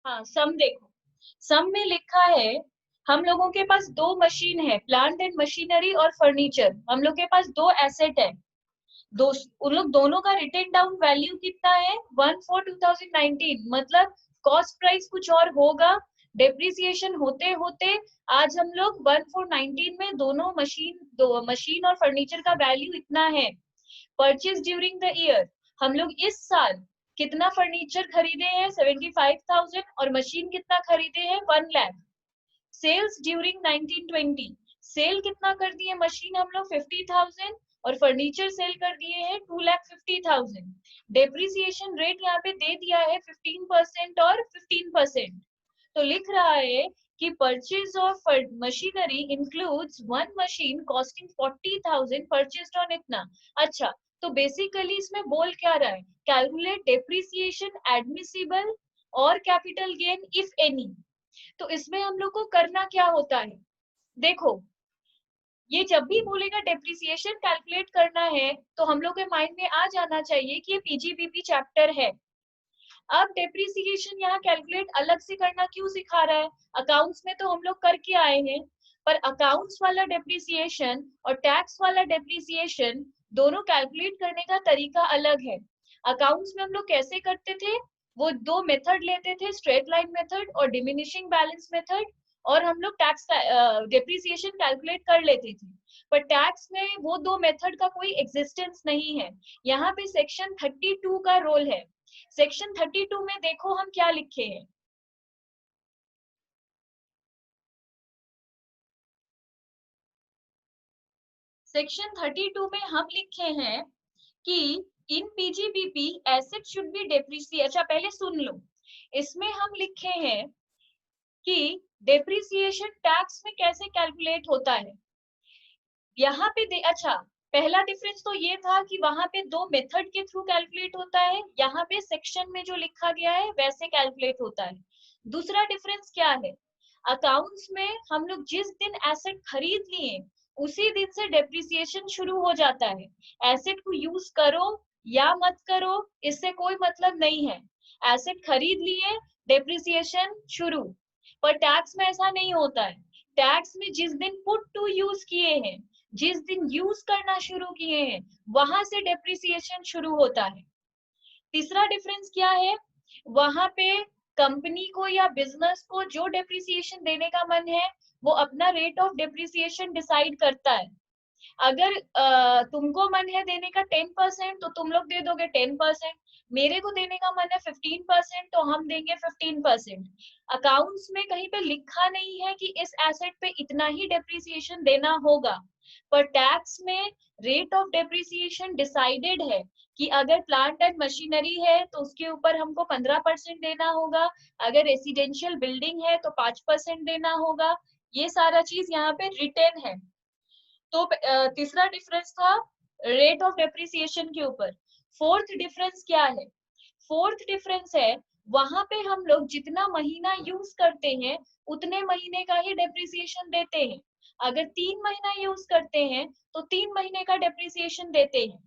हाँ, सम देखो, सम में लिखा है हम लोगों के पास दो मशीन है, प्लांट एंड मशीनरी और फर्नीचर, हम लोग के पास दो एसेट है, दो, उन लोग दोनों का रिटेन डाउन वैल्यू कितना है 1/4/2019, मतलब कॉस्ट प्राइस कुछ और होगा, डेप्रिसिएशन होते होते आज हम लोग 1/4/19 में दो मशीन और फर्नीचर का वैल्यू इतना है। परचेज ड्यूरिंग द ईयर, हम लोग इस साल कितना फर्नीचर खरीदे हैं 75,000 और मशीन कितना खरीदे हैं 1 लाख। सेल्स ड्यूरिंग 1920, सेल कितना कर दिए मशीन हम लोग 50,000 और फर्नीचर सेल कर दिए हैं 2,50,000। डेप्रिसिएशन रेट यहाँ पे दे दिया है 15% और 15%। तो लिख रहा है कि purchase of machinery includes one machine costing 40,000 purchased on इतना। अच्छा, तो बेसिकली इसमें बोल क्या रहा है, कैलकुलेट डेप्रिसिएशन एडमिसिबल और कैपिटल गेन इफ एनी। तो इसमें हम लोग को करना क्या होता है, देखो ये जब भी बोलेगा डेप्रिसिएशन कैलकुलेट करना है तो हम लोग के माइंड में आ जाना चाहिए कि ये पीजीबीपी चैप्टर है। अब डेप्रिसिएशन यहाँ कैलकुलेट अलग से करना क्यों सिखा रहा है, अकाउंट्स में तो हम लोग करके आए हैं, पर अकाउंट्स वाला डेप्रिसिएशन और टैक्स वाला डेप्रिसिएशन दोनों कैलकुलेट करने का तरीका अलग है। अकाउंट्स में हम लोग कैसे करते थे, वो दो मेथड लेते थे, स्ट्रेट लाइन मेथड और डिमिनिशिंग बैलेंस मेथड, और हम लोग टैक्स डेप्रिसिएशन कैलकुलेट कर लेते थे। पर टैक्स में वो दो मेथड का कोई एग्जिस्टेंस नहीं है। यहाँ पे सेक्शन 32 का रोल है। सेक्शन 32 में देखो हम क्या लिखे हैं, सेक्शन 32 में हम लिखे हैं कि in PGBP asset should be depreciate. अच्छा पहले सुन लो, इसमें हम लिखे हैं कि डेप्रिसिएशन टैक्स में कैसे कैलकुलेट होता है। यहाँ पे अच्छा, पहला डिफरेंस तो ये था कि वहां पे दो मेथड के थ्रू कैलकुलेट होता है, यहाँ पे सेक्शन में जो लिखा गया है वैसे कैलकुलेट होता है। दूसरा डिफरेंस क्या है, अकाउंट्स में हम लोग जिस दिन एसेट खरीद लिए उसी दिन से डेप्रिसिएशन शुरू हो जाता है। एसेट को यूज करो या मत करो इससे कोई मतलब नहीं है, एसेट खरीद लिए डेप्रिसिएशन शुरू। पर टैक्स में ऐसा नहीं होता है, टैक्स में जिस दिन पुट टू यूज किए हैं, जिस दिन यूज करना शुरू किए हैं वहां से डेप्रिसिएशन शुरू होता है। तीसरा डिफरेंस क्या है, वहां पे कंपनी को या बिजनेस को जो डेप्रिसिएशन देने का मन है वो अपना रेट ऑफ डेप्रिसिएशन डिसाइड करता है। अगर तुमको मन है देने का 10% तो तुम लोग दे दोगे 10%, मेरे को देने का मन है 15% तो हम देंगे 15%। अकाउंट्स में कहीं पे लिखा नहीं है कि इस एसेट पे इतना ही डेप्रिसिएशन देना होगा, पर टैक्स में रेट ऑफ डेप्रिसिएशन डिसाइडेड है कि अगर प्लांट एंड मशीनरी है तो उसके ऊपर हमको 15% देना होगा, अगर रेसिडेंशियल बिल्डिंग है तो 5% देना होगा, ये सारा चीज यहाँ पे रिटेन है। तो तीसरा डिफरेंस था रेट ऑफ डेप्रिसिएशन के ऊपर। फोर्थ डिफरेंस क्या है, फोर्थ डिफरेंस है वहां पे हम लोग जितना महीना यूज करते हैं उतने महीने का ही डेप्रिसिएशन देते हैं। अगर 3 महीना यूज करते हैं तो 3 महीने का डेप्रिसिएशन देते हैं।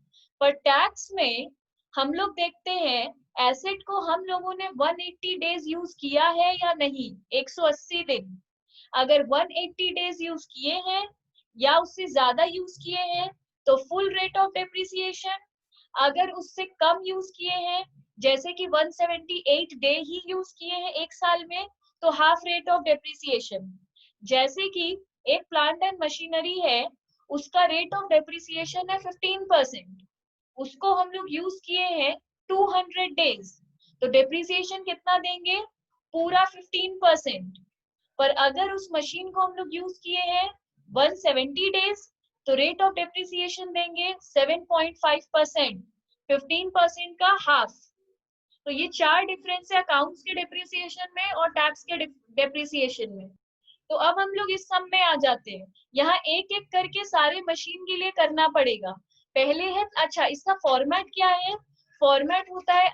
पर टैक्स में हम लोग देखते हैं एसेट को हम लोगों ने 180 डेज यूज किया है या नहीं, 180 दिन। अगर 180 डेज यूज किए हैं या उससे ज्यादा यूज किए हैं तो फुल रेट ऑफ डेप्रिसिएशन, अगर उससे कम यूज किए हैं जैसे कि 178 डे ही यूज किए हैं एक साल में तो हाफ रेट ऑफ डेप्रिसिएशन। जैसे कि एक प्लांट एंड मशीनरी है उसका रेट ऑफ डेप्रिसिएशन है 15%, उसको हम लोग यूज किए हैं 200 डेज तो डेप्रिसिएशन कितना देंगे, पूरा 15%। पर अगर उस मशीन को हम लोग यूज किए हैं 170 डेज तो रेट ऑफ डेप्रिसिएशन देंगे 7.5%, 15% का हाफ। तो ये चार डिफरेंस है अकाउंट्स के डेप्रिसिएशन में और टैक्स के डेप्रिसिएशन में। तो अब हम लोग इस सम में आ जाते हैं, यहाँ एक एक करके सारे मशीन के लिए करना पड़ेगा। पहले है, अच्छा इसका फॉर्मेट क्या है, फॉर्मेट होता है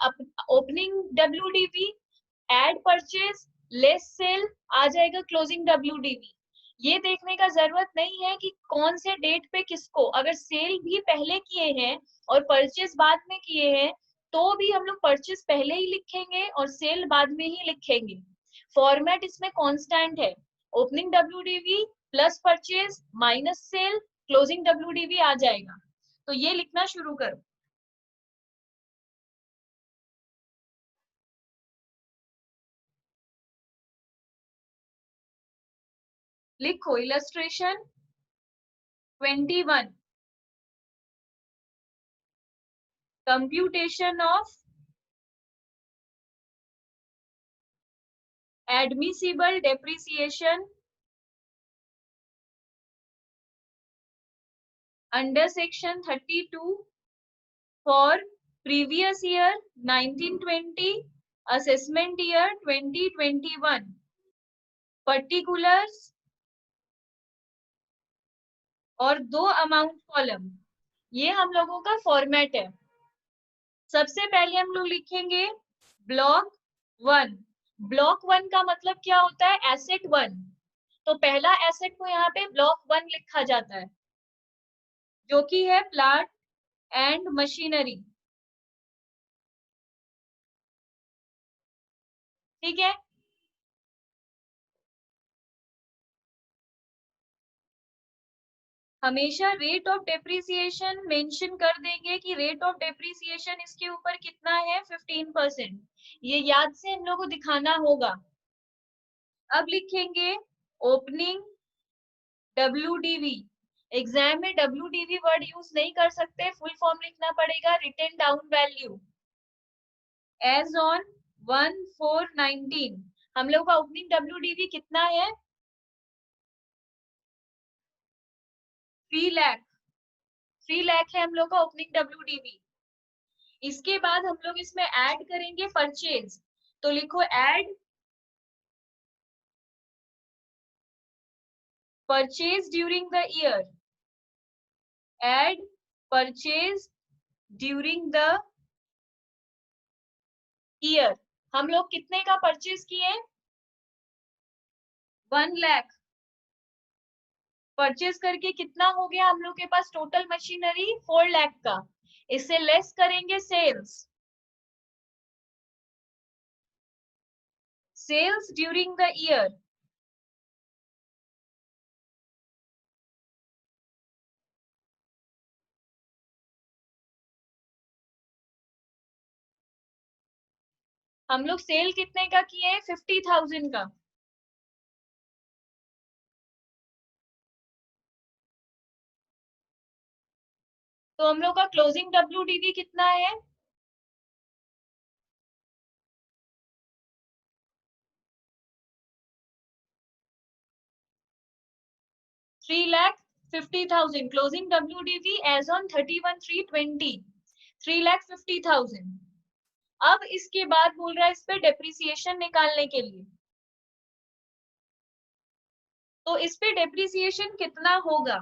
opening WDV, add purchase, less sale, आ जाएगा क्लोजिंग डब्ल्यूडीवी। ये देखने का जरूरत नहीं है कि कौन से डेट पे किसको, अगर सेल भी पहले किए हैं और परचेज बाद में किए हैं तो भी हम लोग परचेज पहले ही लिखेंगे और सेल बाद में ही लिखेंगे। फॉर्मेट इसमें कांस्टेंट है, opening WDV plus purchase minus cell closing WDV आ जाएगा। तो ये लिखना शुरू करो। लिखो illustration 21 computation of admissible depreciation under section 32 for previous year 1920 assessment year 2021 particulars और 2 अमाउंट कॉलम, ये हम लोगों का फॉर्मेट है। सबसे पहले हम लोग लिखेंगे ब्लॉक 1। ब्लॉक 1 का मतलब क्या होता है, एसेट 1। तो पहला एसेट को यहाँ पे ब्लॉक 1 लिखा जाता है, जो कि है प्लांट एंड मशीनरी। ठीक है, हमेशा रेट ऑफ डेप्रिसिएशन मेंशन कर देंगे कि रेट ऑफ डेप्रिसिएशन इसके ऊपर कितना है, 15%। ये याद से हम लोग को दिखाना होगा। अब लिखेंगे ओपनिंग WDV। एग्जाम में WDV वर्ड यूज नहीं कर सकते, फुल फॉर्म लिखना पड़ेगा, written down value as on 1/4/19। हम लोग का ओपनिंग WDV कितना है, 3 लाख। 3 लाख है हम लोग का ओपनिंग WDV। इसके बाद हम लोग इसमें ऐड करेंगे परचेज। तो लिखो add purchase during the year, add purchase during the year. हम लोग कितने का परचेज किए, 1 लाख। परचेज करके कितना हो गया हम लोग के पास टोटल मशीनरी, 4 लाख का। इससे लेस करेंगे sales, sales during the year. हम लोग सेल कितने का किए, 50,000 का। तो हम लोग का क्लोजिंग WDV कितना है, 3,50,000। Closing WDV as on 31/3/20, 3,50,000। अब इसके बाद बोल रहा है इस पे डेप्रिसिएशन निकालने के लिए। तो इस पे डेप्रिसिएशन कितना होगा,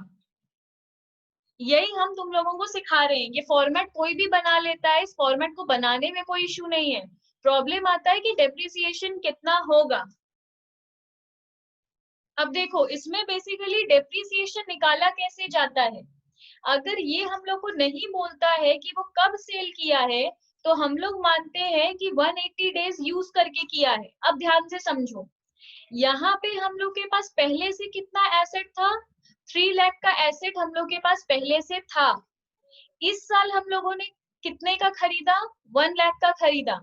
यही हम तुम लोगों को सिखा रहे हैं। ये फॉर्मेट कोई भी बना लेता है, इस फॉर्मेट को बनाने में कोई इशू नहीं है। प्रॉब्लम आता है कि डेप्रिसिएशन कितना होगा। अब देखो इसमें बेसिकली डेप्रिसिएशन निकाला कैसे जाता है। अगर ये हम लोग को नहीं बोलता है कि वो कब सेल किया है, तो हम लोग मानते हैं कि 180 डेज यूज करके किया है। अब ध्यान से समझो, यहाँ पे हम लोग के पास पहले से कितना एसेट था, 3 लाख का एसेट हम लोग के पास पहले से था। इस साल हम लोगों ने कितने का खरीदा, 1 लाख का खरीदा।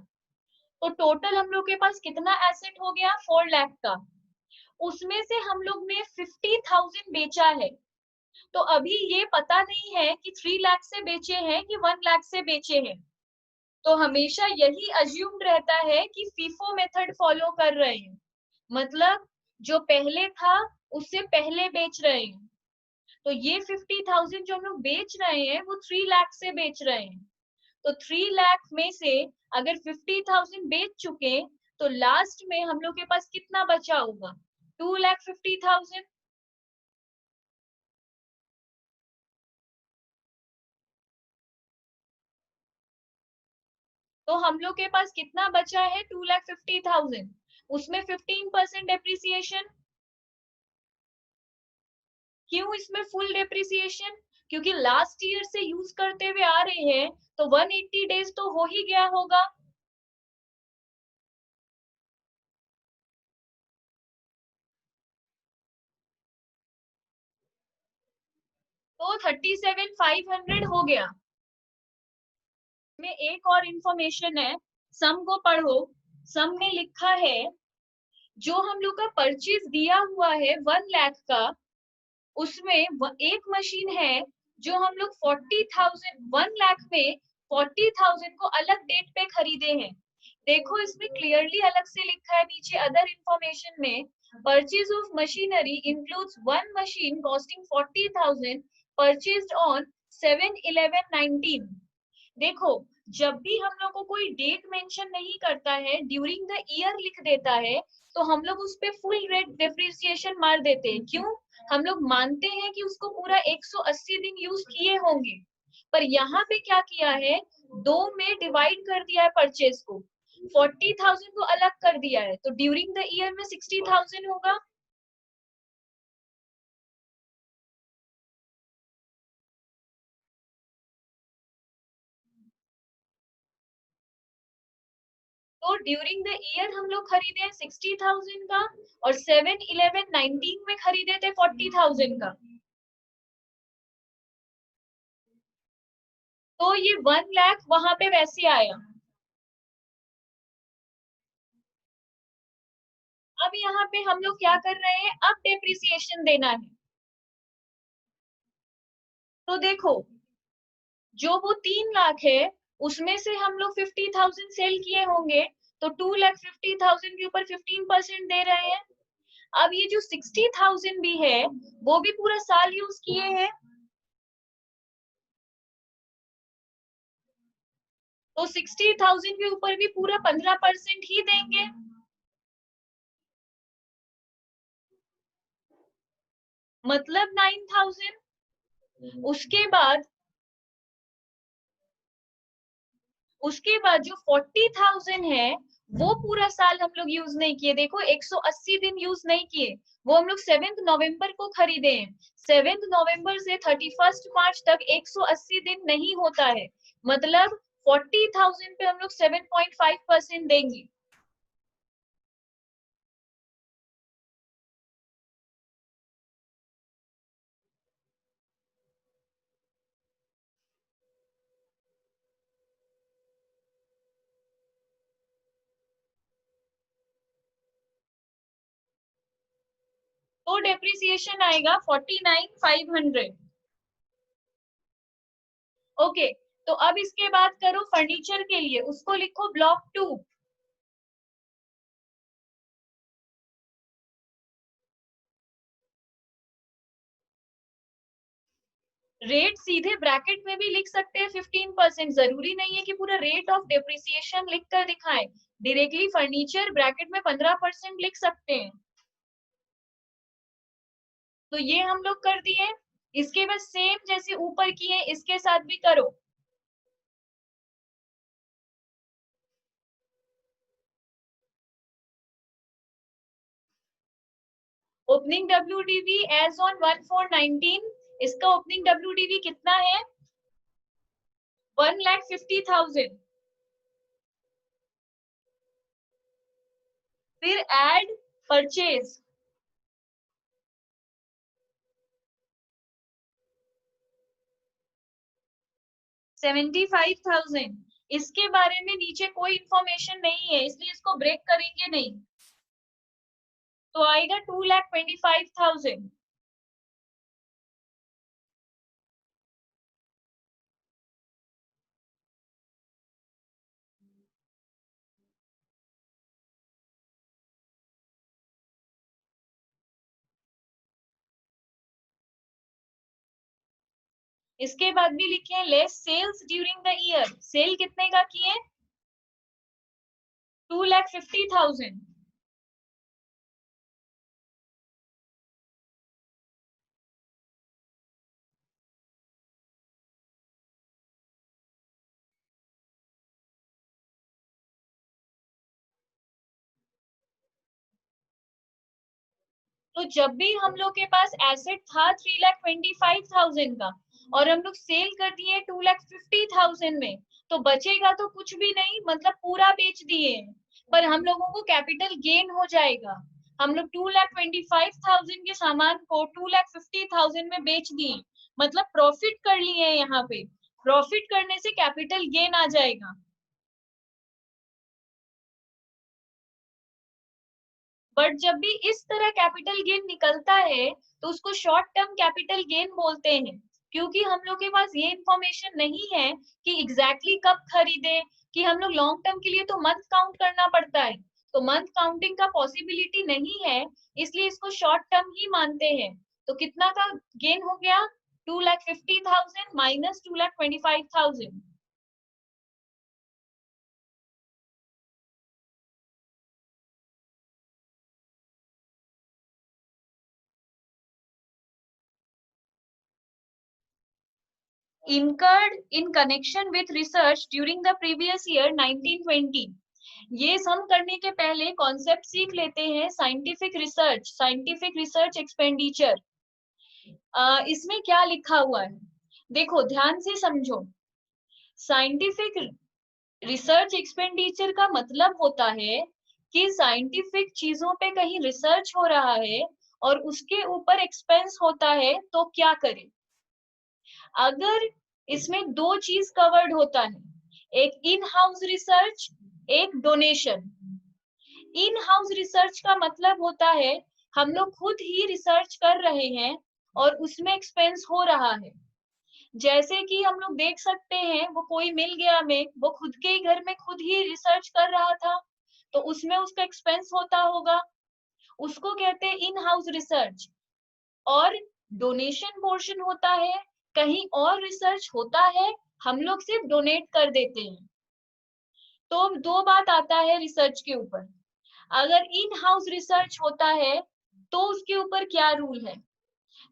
तो टोटल हम लोग के पास कितना एसेट हो गया, 4 लाख का। उसमें से हम लोग ने 50,000 बेचा है। तो अभी ये पता नहीं है कि 3 लाख से बेचे हैं कि 1 लाख से बेचे हैं। तो हमेशा यही अज्यूम्ड रहता है कि फीफो मेथड फॉलो कर रहे हैं, मतलब जो पहले था उससे पहले बेच रहे हैं। तो ये 50,000 जो हम लोग बेच रहे हैं वो 3 लाख से बेच रहे हैं। तो 3 लाख में से अगर 50,000 बेच चुके, तो लास्ट में हम लोग के पास कितना बचा होगा, 2,50,000। तो हम लोग के पास कितना बचा है, 2,50,000। उसमें 15% डेप्रिसिएशन। क्यों इसमें फुल डेप्रिसिएशन, क्योंकि लास्ट ईयर से यूज करते हुए आ रहे हैं, तो 180 डेज तो हो ही गया होगा। तो 37,500 हो गया। में एक और इंफॉर्मेशन है, सम को पढ़ो। सम में लिखा है जो हम लोग का परचेज दिया हुआ है 1 लाख का, उसमें एक मशीन है जो हम लोग 40,000 1 लाख में 40,000 को अलग डेट पे खरीदे हैं। देखो इसमें क्लियरली अलग से लिखा है नीचे अदर इंफॉर्मेशन में, purchase of machinery includes one machine costing 40,000 purchased on 7/11/19। देखो जब भी हम लोग को कोई डेट मेंशन नहीं करता है, ड्यूरिंग द ईयर लिख देता है, तो हम लोग उस पे फुल रेट डेप्रिसिएशन मार देते हैं। क्यों? हम लोग मानते हैं कि उसको पूरा 180 दिन यूज किए होंगे, पर यहाँ पे क्या किया है, 2 में डिवाइड कर दिया है परचेज को, 40,000 को अलग कर दिया है, तो ड्यूरिंग द ईयर में 60,000 होगा। तो ड्यूरिंग द ईयर हम लोग खरीदे 60,000 का, और 7/11/19 में खरीदे थे 40,000 का। तो ये 1 लाख वहां पे वैसे आया। अब यहाँ पे हम लोग क्या कर रहे हैं, अब डेप्रिसिएशन देना है। तो देखो जो वो 3 लाख है उसमें से हम लोग 50,000 सेल किए होंगे, तो 2,50,000 के ऊपर 15% दे रहे हैं। अब ये जो 60,000 भी है वो भी पूरा साल यूज किए हैं, तो 60,000 के ऊपर भी पूरा 15% ही देंगे। मतलब 9,000। उसके बाद जो 40,000 है वो पूरा साल हम लोग यूज नहीं किए। देखो 180 दिन यूज नहीं किए, वो हम लोग 7 नवंबर को खरीदे हैं। 7 नवंबर से 31 मार्च तक 180 दिन नहीं होता है, मतलब 40,000 पे हम लोग 7.5% देंगे। तो डेप्रिसिएशन आएगा 49,500। ओके, तो अब इसके बाद करो फर्नीचर के लिए, उसको लिखो ब्लॉक 2। रेट सीधे ब्रैकेट में भी लिख सकते हैं 15%, जरूरी नहीं है कि पूरा रेट ऑफ डेप्रिसिएशन लिख कर दिखाएं। डायरेक्टली फर्नीचर ब्रैकेट में 15% लिख सकते हैं। तो ये हम लोग कर दिए। इसके बाद सेम जैसे ऊपर किए इसके साथ भी करो। ओपनिंग WDV एज ऑन 1/4/19, इसका ओपनिंग WDV कितना है, 1,50,000। फिर एड परचेज 75,000। इसके बारे में नीचे कोई इंफॉर्मेशन नहीं है, इसलिए इसको ब्रेक करेंगे नहीं, तो आएगा 2,25,000। इसके बाद भी लिखे less sales during the year, sale कितने का किए, 2,50,000। तो जब भी हम लोग के पास एसेट था 3,25,000 का, और हम लोग सेल कर दिए 2,50,000 में, तो बचेगा तो कुछ भी नहीं, मतलब पूरा बेच दिए, पर हम लोगों को कैपिटल गेन हो जाएगा। हम लोग 2,25,000 के सामान को 2,50,000 में बेच दिए, मतलब प्रॉफिट कर लिए हैं यहाँ पे, प्रॉफिट करने से कैपिटल गेन आ जाएगा। बट जब भी इस तरह कैपिटल गेन निकलता है तो उसको शॉर्ट टर्म कैपिटल गेन बोलते हैं, क्योंकि हम लोग के पास ये इंफॉर्मेशन नहीं है कि एग्जैक्टली कब खरीदे, कि हम लोग लॉन्ग टर्म के लिए तो मंथ काउंट करना पड़ता है, तो मंथ काउंटिंग का पॉसिबिलिटी नहीं है, इसलिए इसको शॉर्ट टर्म ही मानते हैं। तो कितना का गेन हो गया, 2,50,000 minus 2,25,000। incurred in connection with research during the previous year 1920। ये सम करने के पहले कॉन्सेप्ट सीख लेते हैं, साइंटिफिक रिसर्च एक्सपेंडिचर। इसमें क्या लिखा हुआ है, देखो ध्यान से समझो। साइंटिफिक रिसर्च एक्सपेंडिचर का मतलब होता है कि साइंटिफिक चीजों पे कहीं रिसर्च हो रहा है और उसके ऊपर एक्सपेंस होता है तो क्या करें। अगर इसमें दो चीज कवर्ड होता है, एक इन हाउस रिसर्च, एक डोनेशन। इन हाउस रिसर्च का मतलब होता है हम लोग खुद ही रिसर्च कर रहे हैं और उसमें एक्सपेंस हो रहा है। जैसे कि हम लोग देख सकते हैं, वो कोई मिल गया हमें, वो खुद के ही घर में खुद ही रिसर्च कर रहा था, तो उसमें उसका एक्सपेंस होता होगा, उसको कहते हैं इन हाउस रिसर्च। और डोनेशन पोर्शन होता है, कहीं और रिसर्च होता है, हम लोग सिर्फ डोनेट कर देते हैं। तो दो बात आता है रिसर्च के ऊपर। अगर इन हाउस रिसर्च होता है तो उसके ऊपर क्या रूल है,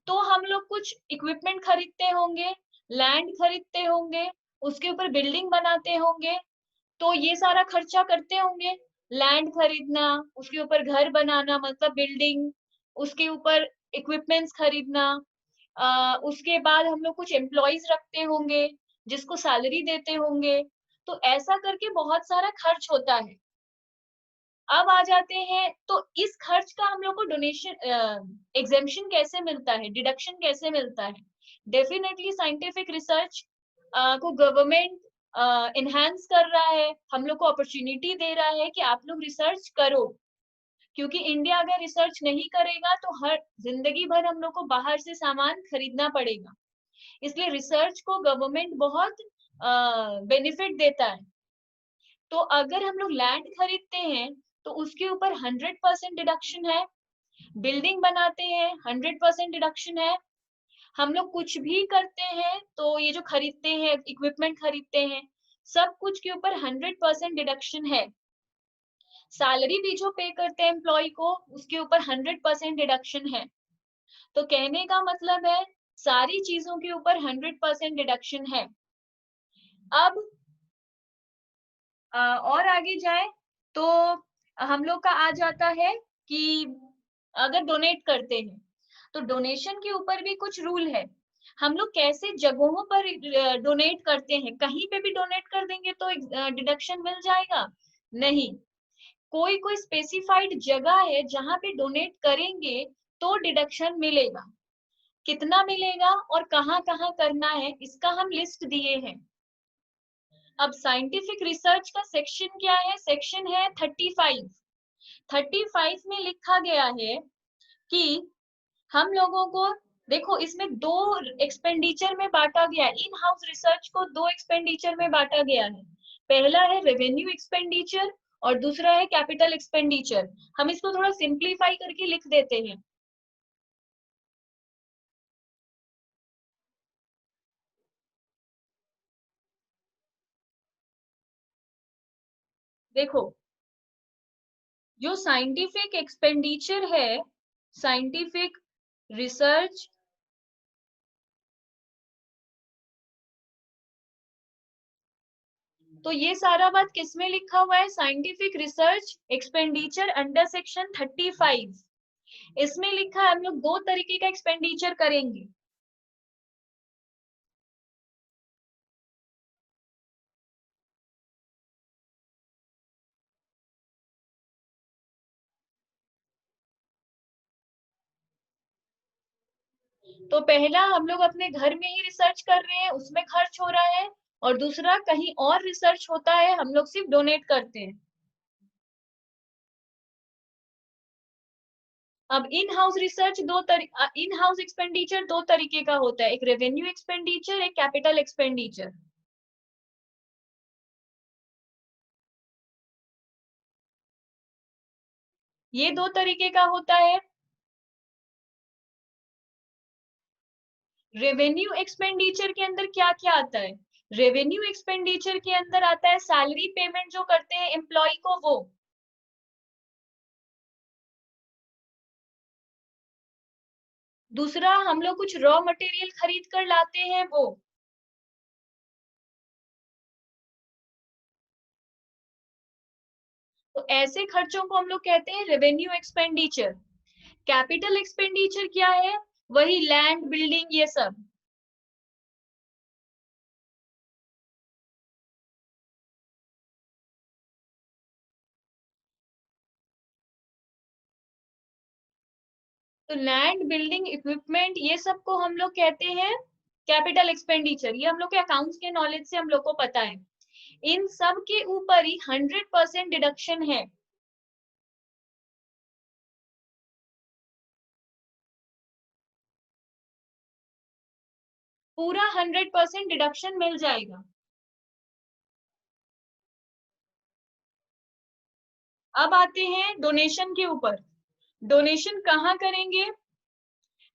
तो हम लोग कुछ इक्विपमेंट खरीदते होंगे, लैंड खरीदते होंगे, उसके ऊपर बिल्डिंग बनाते होंगे, तो ये सारा खर्चा करते होंगे। लैंड खरीदना, उसके ऊपर घर बनाना मतलब बिल्डिंग, उसके ऊपर इक्विपमेंट्स खरीदना, उसके बाद हम लोग कुछ एम्प्लॉयज रखते होंगे जिसको सैलरी देते होंगे, तो ऐसा करके बहुत सारा खर्च होता है। अब आ जाते हैं, तो इस खर्च का हम लोग को डोनेशन एग्जेम्पशन कैसे मिलता है, डिडक्शन कैसे मिलता है। डेफिनेटली साइंटिफिक रिसर्च को गवर्नमेंट इनहेंस कर रहा है, हम लोग को अपॉर्चुनिटी दे रहा है कि आप लोग रिसर्च करो, क्योंकि इंडिया अगर रिसर्च नहीं करेगा तो हर जिंदगी भर हम लोग को बाहर से सामान खरीदना पड़ेगा, इसलिए रिसर्च को गवर्नमेंट बहुत बेनिफिट देता है। तो अगर हम लोग लैंड खरीदते हैं तो उसके ऊपर 100% डिडक्शन है, बिल्डिंग बनाते हैं 100% डिडक्शन है, हम लोग कुछ भी करते हैं तो ये जो खरीदते हैं इक्विपमेंट खरीदते हैं, सब कुछ के ऊपर 100% डिडक्शन है। सैलरी भी जो पे करते हैं एम्प्लॉय को, उसके ऊपर 100% डिडक्शन है। तो कहने का मतलब है सारी चीजों के ऊपर 100% डिडक्शन है। अब और आगे जाए तो हम लोग का आ जाता है कि अगर डोनेट करते हैं तो डोनेशन के ऊपर भी कुछ रूल है। हम लोग कैसे जगहों पर डोनेट करते हैं, कहीं पे भी डोनेट कर देंगे तो डिडक्शन मिल जाएगा, नहीं। कोई कोई स्पेसिफाइड जगह है जहां पे डोनेट करेंगे तो डिडक्शन मिलेगा। कितना मिलेगा और कहाँ कहाँ करना है इसका हम लिस्ट दिए हैं। अब साइंटिफिक रिसर्च का सेक्शन क्या है, सेक्शन है 35। 35 में लिखा गया है कि हम लोगों को, देखो इसमें दो एक्सपेंडिचर में बांटा गया है, इन हाउस रिसर्च को दो एक्सपेंडिचर में बांटा गया है। पहला है रेवेन्यू एक्सपेंडिचर और दूसरा है कैपिटल एक्सपेंडिचर। हम इसको थोड़ा सिंप्लीफाई करके लिख देते हैं। देखो जो साइंटिफिक एक्सपेंडिचर है, साइंटिफिक रिसर्च, तो ये सारा बात किसमें लिखा हुआ है, scientific research expenditure under section 35। इसमें लिखा है हम लोग दो तरीके का एक्सपेंडिचर करेंगे। तो पहला हम लोग अपने घर में ही रिसर्च कर रहे हैं, उसमें खर्च हो रहा है, और दूसरा कहीं और रिसर्च होता है, हम लोग सिर्फ डोनेट करते हैं। अब in house research in house expenditure दो तरीके का होता है, एक रेवेन्यू एक्सपेंडिचर, एक कैपिटल एक्सपेंडिचर। ये दो तरीके का होता है। रेवेन्यू एक्सपेंडिचर के अंदर क्या क्या आता है? रेवेन्यू एक्सपेंडिचर के अंदर आता है सैलरी पेमेंट जो करते हैं एम्प्लॉय को, वो। दूसरा, हम लोग कुछ रॉ मटेरियल खरीद कर लाते हैं, वो। तो ऐसे खर्चों को हम लोग कहते हैं रेवेन्यू एक्सपेंडिचर। कैपिटल एक्सपेंडिचर क्या है? वही लैंड, बिल्डिंग, ये सब। तो लैंड, बिल्डिंग, इक्विपमेंट, ये सब को हम लोग कहते हैं कैपिटल एक्सपेंडिचर। ये हम लोग के अकाउंट्स के नॉलेज से हम लोग को पता है। इन सब के ऊपर ही 100% डिडक्शन है। पूरा 100% डिडक्शन मिल जाएगा। अब आते हैं डोनेशन के ऊपर। डोनेशन कहाँ करेंगे?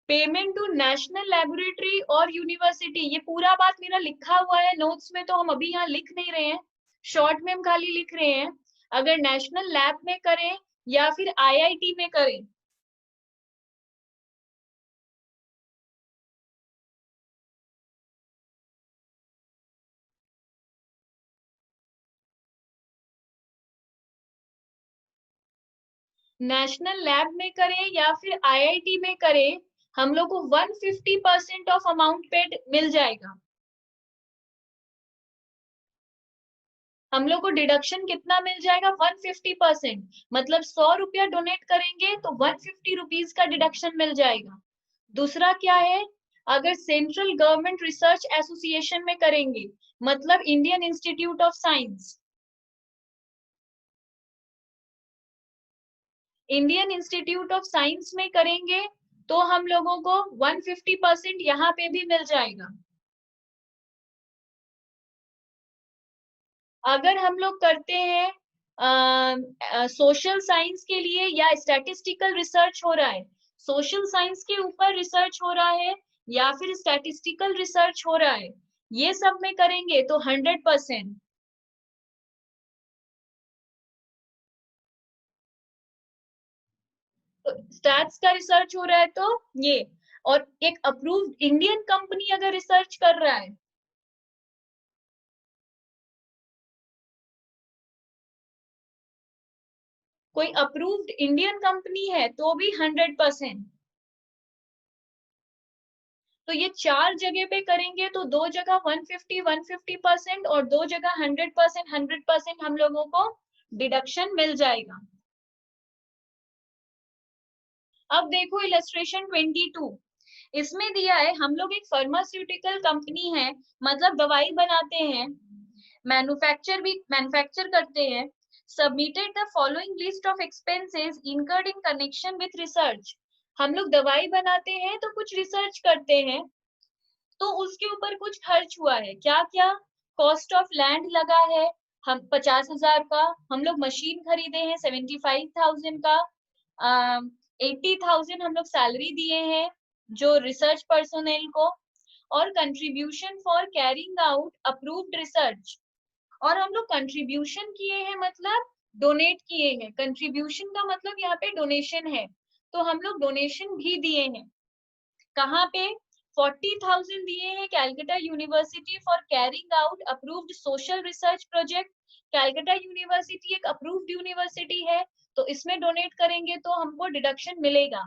पेमेंट टू नेशनल लेबोरेटरी और यूनिवर्सिटी। ये पूरा बात मेरा लिखा हुआ है नोट्स में, तो हम अभी यहाँ लिख नहीं रहे हैं, शॉर्ट में हम खाली लिख रहे हैं। अगर नेशनल लैब में करें या फिर आईआईटी में करें, नेशनल लैब में करें या फिर आईआईटी में करें, हम लोग को 150% ऑफ अमाउंट पेड मिल जाएगा। हम लोग को डिडक्शन कितना मिल जाएगा? 150%। मतलब 100 रुपया डोनेट करेंगे तो 150 रुपीज का डिडक्शन मिल जाएगा। दूसरा क्या है? अगर सेंट्रल गवर्नमेंट रिसर्च एसोसिएशन में करेंगे, मतलब Indian institute of science, Indian institute of science में करेंगे तो हम लोगों को 150% यहाँ पे भी मिल जाएगा। अगर हम लोग करते हैं सोशल साइंस के लिए, या स्टैटिस्टिकल रिसर्च हो रहा है, सोशल साइंस के ऊपर रिसर्च हो रहा है या फिर स्टैटिस्टिकल रिसर्च हो रहा है, ये सब में करेंगे तो 100%। तो स्टैट्स का रिसर्च हो रहा है तो ये, और एक अप्रूव्ड इंडियन कंपनी अगर रिसर्च कर रहा है, कोई अप्रूव्ड इंडियन कंपनी है, तो भी 100%। तो ये चार जगह पे करेंगे तो दो जगह 150% और दो जगह 100% हम लोगों को डिडक्शन मिल जाएगा। अब देखो इलस्ट्रेशन 22, इसमें दिया है हम लोग एक फार्मास्यूटिकल कंपनी है, मतलब दवाई बनाते हैं, मैन्युफैक्चर करते हैं। Submitted the following list of expenses incurred in connection with research. हम लोग दवाई बनाते हैं तो कुछ रिसर्च करते हैं, तो उसके ऊपर कुछ खर्च हुआ है, क्या क्या? कॉस्ट ऑफ लैंड लगा है हम 50,000 का, हम लोग मशीन खरीदे हैं 75,000 का, 80,000 हम लोग सैलरी दिए हैं जो रिसर्च पर्सोनेल को, और contribution for carrying out approved research. और हम लोग कंट्रीब्यूशन किए हैं मतलब डोनेट किए हैं, कंट्रीब्यूशन का मतलब यहाँ पे डोनेशन है, तो हम लोग डोनेशन भी दिए हैं। कहाँ पे? 40,000 दिए हैं Calcutta university for carrying out approved social research project. Calcutta university एक अप्रूव्ड यूनिवर्सिटी है, तो इसमें डोनेट करेंगे तो हमको डिडक्शन मिलेगा।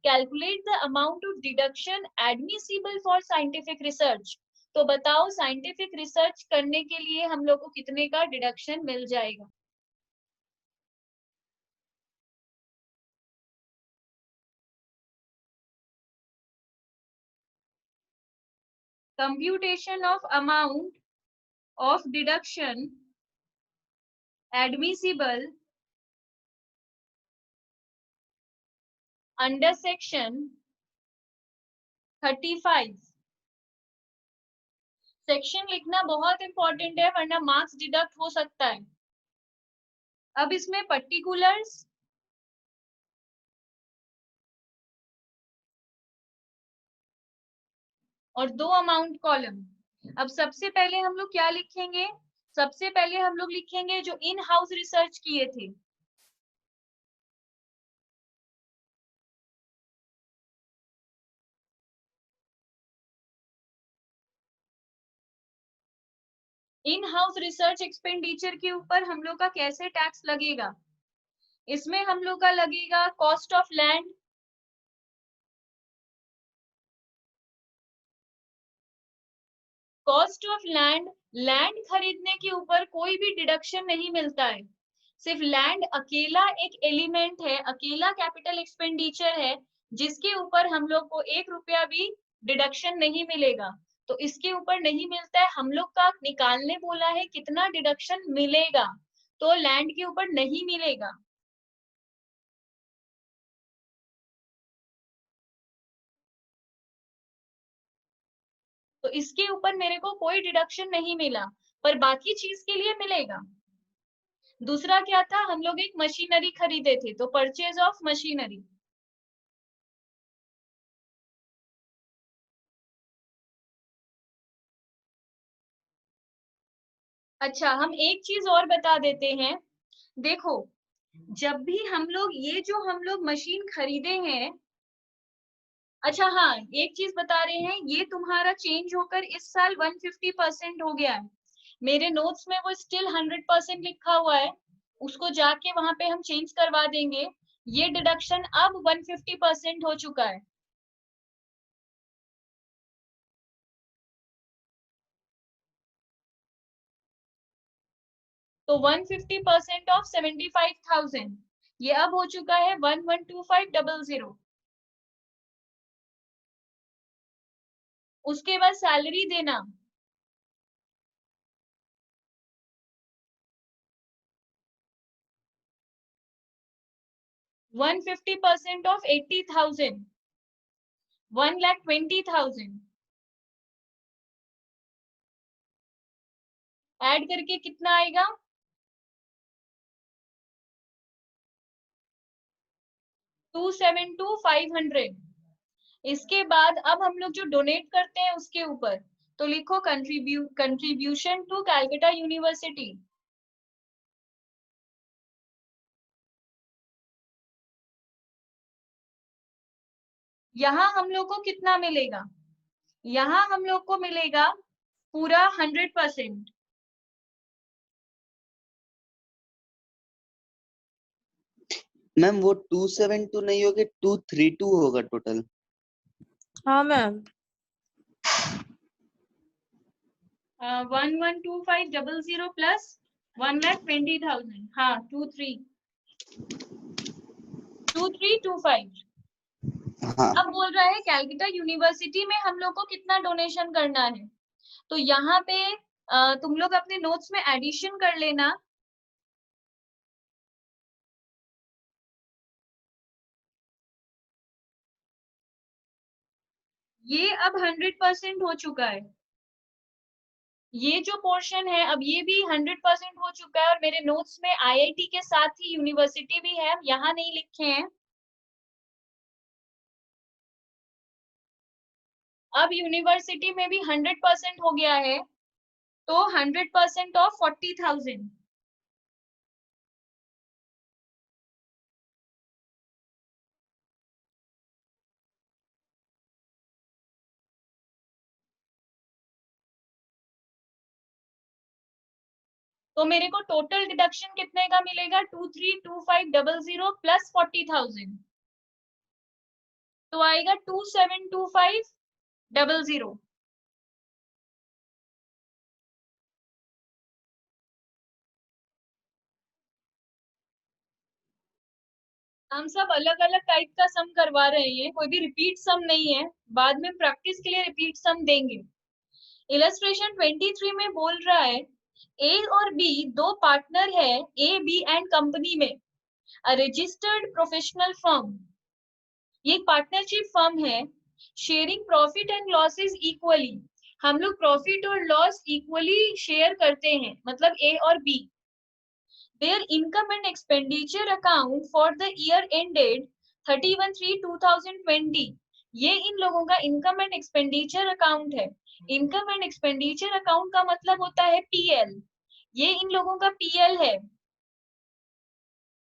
Calculate the amount of deduction admissible for scientific research. तो बताओ साइंटिफिक रिसर्च करने के लिए हम लोग को कितने का डिडक्शन मिल जाएगा? computation of amount of deduction admissible under section 35। Section लिखना बहुत इंपॉर्टेंट है वरना मार्क्स डिडक्ट हो सकता है। अब इसमें पर्टिकुलर्स और 2 अमाउंट कॉलम। अब सबसे पहले हम लोग क्या लिखेंगे? सबसे पहले हम लोग लिखेंगे जो इन हाउस रिसर्च किए थे। इन हाउस रिसर्च एक्सपेंडिचर के ऊपर हम लोग का कैसे टैक्स लगेगा? इसमें हम लोग का लगेगा cost of land, cost of land. Land खरीदने के ऊपर कोई भी डिडक्शन नहीं मिलता है, सिर्फ लैंड अकेला एक एलिमेंट है, अकेला कैपिटल एक्सपेंडिचर है जिसके ऊपर हम लोग को 1 रुपया भी डिडक्शन नहीं मिलेगा। तो इसके ऊपर नहीं मिलता है, हम लोग का निकालने बोला है कितना डिडक्शन मिलेगा, तो लैंड के ऊपर नहीं मिलेगा। तो इसके ऊपर मेरे को कोई डिडक्शन नहीं मिला, पर बाकी चीज के लिए मिलेगा। दूसरा क्या था? हम लोग एक मशीनरी खरीदे थे, तो परचेज ऑफ मशीनरी। अच्छा, हम एक चीज और बता देते हैं। देखो, जब भी हम लोग ये जो हम लोग मशीन खरीदे हैं, अच्छा हाँ, एक चीज बता रहे हैं, ये तुम्हारा चेंज होकर इस साल 150% हो गया है। मेरे नोट्स में वो स्टिल 100% लिखा हुआ है, उसको जाके वहां पे हम चेंज करवा देंगे। ये डिडक्शन अब 150% हो चुका है। तो 150% ऑफ 75,000 ये अब हो चुका है 112500। उसके बाद सैलरी देना, 150% ऑफ 80,000, 1,20,000 ऐड करके कितना आएगा? 272,500। इसके बाद अब हम लोग जो डोनेट करते हैं उसके ऊपर, तो लिखो कंट्रीब्यूशन टू कैलकाटा यूनिवर्सिटी। यहाँ हम लोग को कितना मिलेगा? यहाँ हम लोग को मिलेगा पूरा 100%। मैम वो 272 नहीं होगी, 232 होगा टोटल। हाँ मैम। 112500 प्लस 1,20,000, हाँ 2325। हाँ अब बोल रहा है कैलकाटा यूनिवर्सिटी में हम लोग को कितना डोनेशन करना है, तो यहाँ पे तुम लोग अपने नोट्स में एडिशन कर लेना। ये अब 100% हो चुका है, ये जो पोर्शन है अब ये भी 100% हो चुका है, और मेरे नोट्स में आईआईटी के साथ ही यूनिवर्सिटी भी है, यहाँ नहीं लिखे हैं। अब यूनिवर्सिटी में भी 100% हो गया है, तो 100% ऑफ 40,000। तो मेरे को टोटल डिडक्शन कितने का मिलेगा? 232500 प्लस 40,000, तो आएगा 272500। हम सब अलग अलग टाइप का सम करवा रहे हैं, कोई भी रिपीट सम नहीं है, बाद में प्रैक्टिस के लिए रिपीट सम देंगे। इलस्ट्रेशन 23 में बोल रहा है ए और बी दो पार्टनर है ए बी एंड कंपनी में, अ रजिस्टर्ड प्रोफेशनल फर्म, ये पार्टनरशिप फर्म है, sharing profit and losses equally, हम लोग प्रॉफिट और लॉस इक्वली शेयर करते हैं, मतलब ए और B. Their income and expenditure account for the year ended 31/3/2020, ये इन लोगों का इनकम एंड एक्सपेंडिचर अकाउंट है। इनकम एंड एक्सपेंडिचर अकाउंट का मतलब होता है पीएल, ये इन लोगों का पीएल है।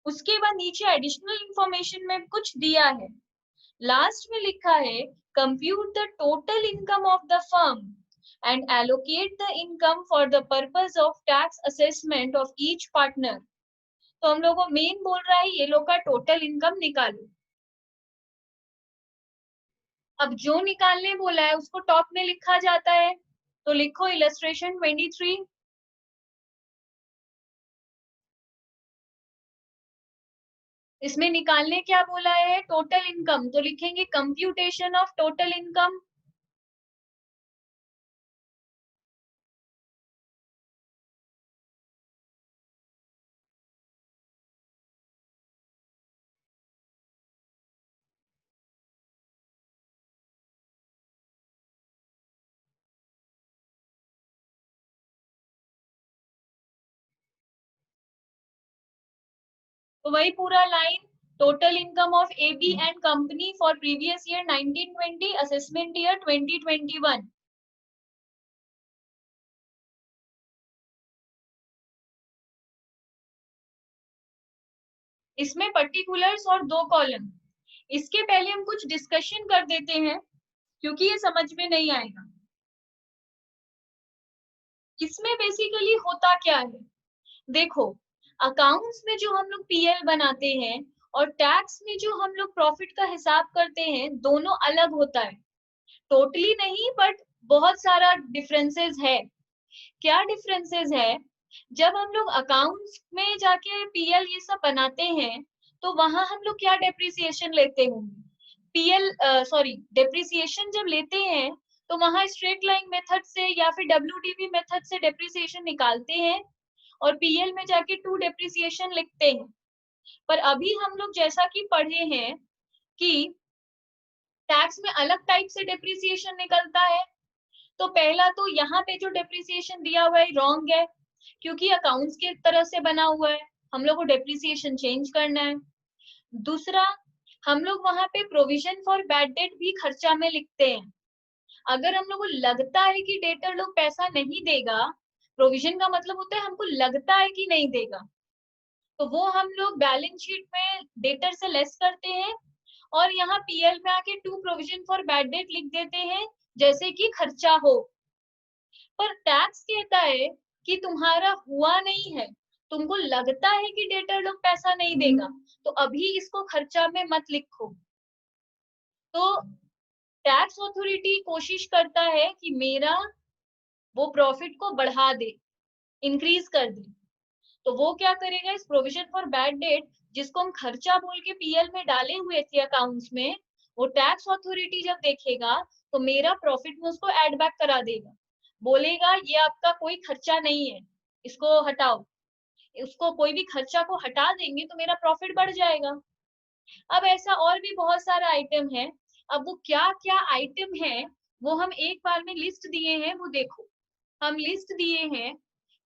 उसके बाद नीचे एडिशनल इंफॉर्मेशन में कुछ दिया है, लास्ट में लिखा है compute the total income of the firm and allocate the income for the purpose of tax assessment of each partner. तो हम लोग को मेन बोल रहा है ये लोग का टोटल इनकम निकालो। अब जो निकालने बोला है उसको टॉप में लिखा जाता है, तो लिखो इलस्ट्रेशन 23। इसमें निकालने क्या बोला है, टोटल इनकम, तो लिखेंगे कंप्यूटेशन ऑफ टोटल इनकम। तो वही पूरा line, total income of AB and company for previous year 1920, assessment year 2021। इसमें पर्टिकुलर्स और 2 कॉलम। इसके पहले हम कुछ डिस्कशन कर देते हैं क्योंकि ये समझ में नहीं आएगा। इसमें बेसिकली होता क्या है, देखो अकाउंट्स में जो हम लोग पीएल बनाते हैं और टैक्स में जो हम लोग प्रॉफिट का हिसाब करते हैं, दोनों अलग होता है। टोटली नहीं बट बहुत सारा डिफरेंसेस है। क्या डिफरेंसेस है, जब हम लोग अकाउंट्स में जाके पीएल ये सब बनाते हैं तो वहां हम लोग क्या डेप्रिसिएशन लेते होंगे, पीएल सॉरी डेप्रिसिएशन जब लेते हैं तो वहां स्ट्रेट लाइन मेथड से या फिर डब्ल्यूडीवी मेथड से डेप्रिसिएशन निकालते हैं और पीएल में जाके टू डेप्रिसिएशन लिखते हैं। पर अभी हम लोग जैसा कि पढ़े हैं कि टैक्स में अलग टाइप से डेप्रिसिएशन निकलता है। तो पहला तो यहाँ पे जो डेप्रिसिएशन दिया हुआ है रॉन्ग है, क्योंकि अकाउंट्स की तरह से बना हुआ है, हम लोग को डेप्रिसिएशन चेंज करना है। दूसरा, हम लोग वहां पे प्रोविजन फॉर बैड डेट भी खर्चा में लिखते हैं। अगर हम लोग को लगता है कि डेटर लोग पैसा नहीं देगा, प्रोविजन का मतलब होता है हमको लगता है कि नहीं देगा, तो वो हम लोग बैलेंस शीट में डेटर से लेस करते हैं और यहाँ पीएल में आके to provision for bad debt लिख देते हैं जैसे कि खर्चा हो। पर टैक्स कहता है कि तुम्हारा हुआ नहीं है, तुमको लगता है कि डेटर लोग पैसा नहीं देगा, तो अभी इसको खर्चा में मत लिखो। तो टैक्स अथॉरिटी कोशिश करता है कि मेरा वो प्रॉफिट को बढ़ा दे, इंक्रीज कर दे। तो वो क्या करेगा, इस प्रोविजन फॉर बैड डेट जिसको हम खर्चा बोल के पीएल में डाले हुए थे अकाउंट्स में, वो टैक्स अथॉरिटी जब देखेगा तो मेरा प्रॉफिट में उसको ऐड बैक करा देगा, बोलेगा ये आपका कोई खर्चा नहीं है, इसको हटाओ। उसको कोई भी खर्चा को हटा देंगे तो मेरा प्रॉफिट बढ़ जाएगा। अब ऐसा और भी बहुत सारा आइटम है। अब वो क्या क्या आइटम है वो हम एक बार में लिस्ट दिए हैं, वो देखो। हम लिस्ट दिए हैं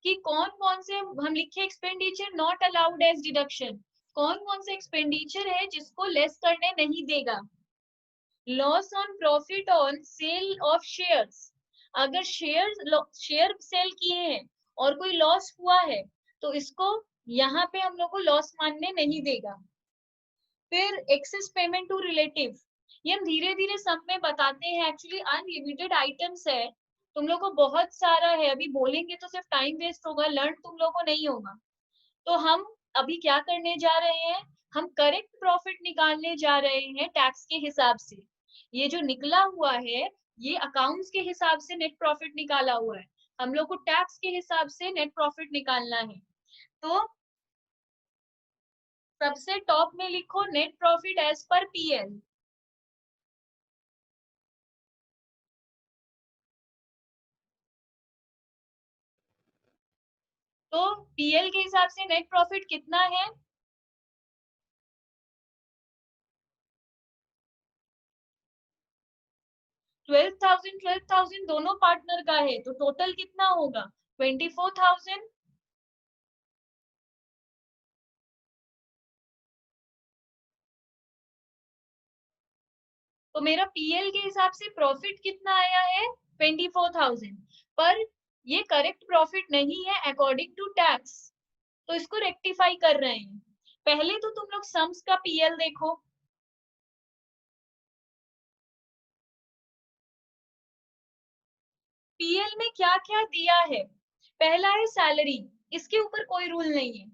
कि कौन कौन से हम लिखे expenditure not allowed as deduction, कौन कौन से एक्सपेंडिचर है जिसको लेस करने नहीं देगा। Loss on profit on sale of shares, अगर शेयर सेल किए हैं और कोई लॉस हुआ है तो इसको यहाँ पे हम लोग को लॉस मानने नहीं देगा। फिर एक्सेस पेमेंट टू रिलेटिव, ये हम धीरे धीरे सब में बताते हैं, एक्चुअली अनलिमिटेड आइटम्स है, तुम लोग को बहुत सारा है, अभी बोलेंगे तो सिर्फ टाइम वेस्ट होगा, लर्न तुम लोग को नहीं होगा। तो हम अभी क्या करने जा रहे हैं, हम करेक्ट प्रॉफिट निकालने जा रहे हैं टैक्स के हिसाब से। ये जो निकला हुआ है ये अकाउंट्स के हिसाब से नेट प्रॉफिट निकाला हुआ है, हम लोग को टैक्स के हिसाब से नेट प्रॉफिट निकालना है। तो सबसे टॉप में लिखो net profit as per PL. तो पीएल के हिसाब से नेट प्रॉफिट कितना है? $12,000 दोनों पार्टनर का है, तो टोटल कितना होगा? 24,000। तो मेरा पीएल के हिसाब से प्रॉफिट कितना आया है? 24,000। पर ये करेक्ट प्रॉफिट नहीं है अकॉर्डिंग टू टैक्स, तो इसको रेक्टिफाई कर रहे हैं। पहले तो तुम लोग सम्स का पीएल देखो। पीएल में क्या क्या दिया है? पहला है सैलरी, इसके ऊपर कोई रूल नहीं है।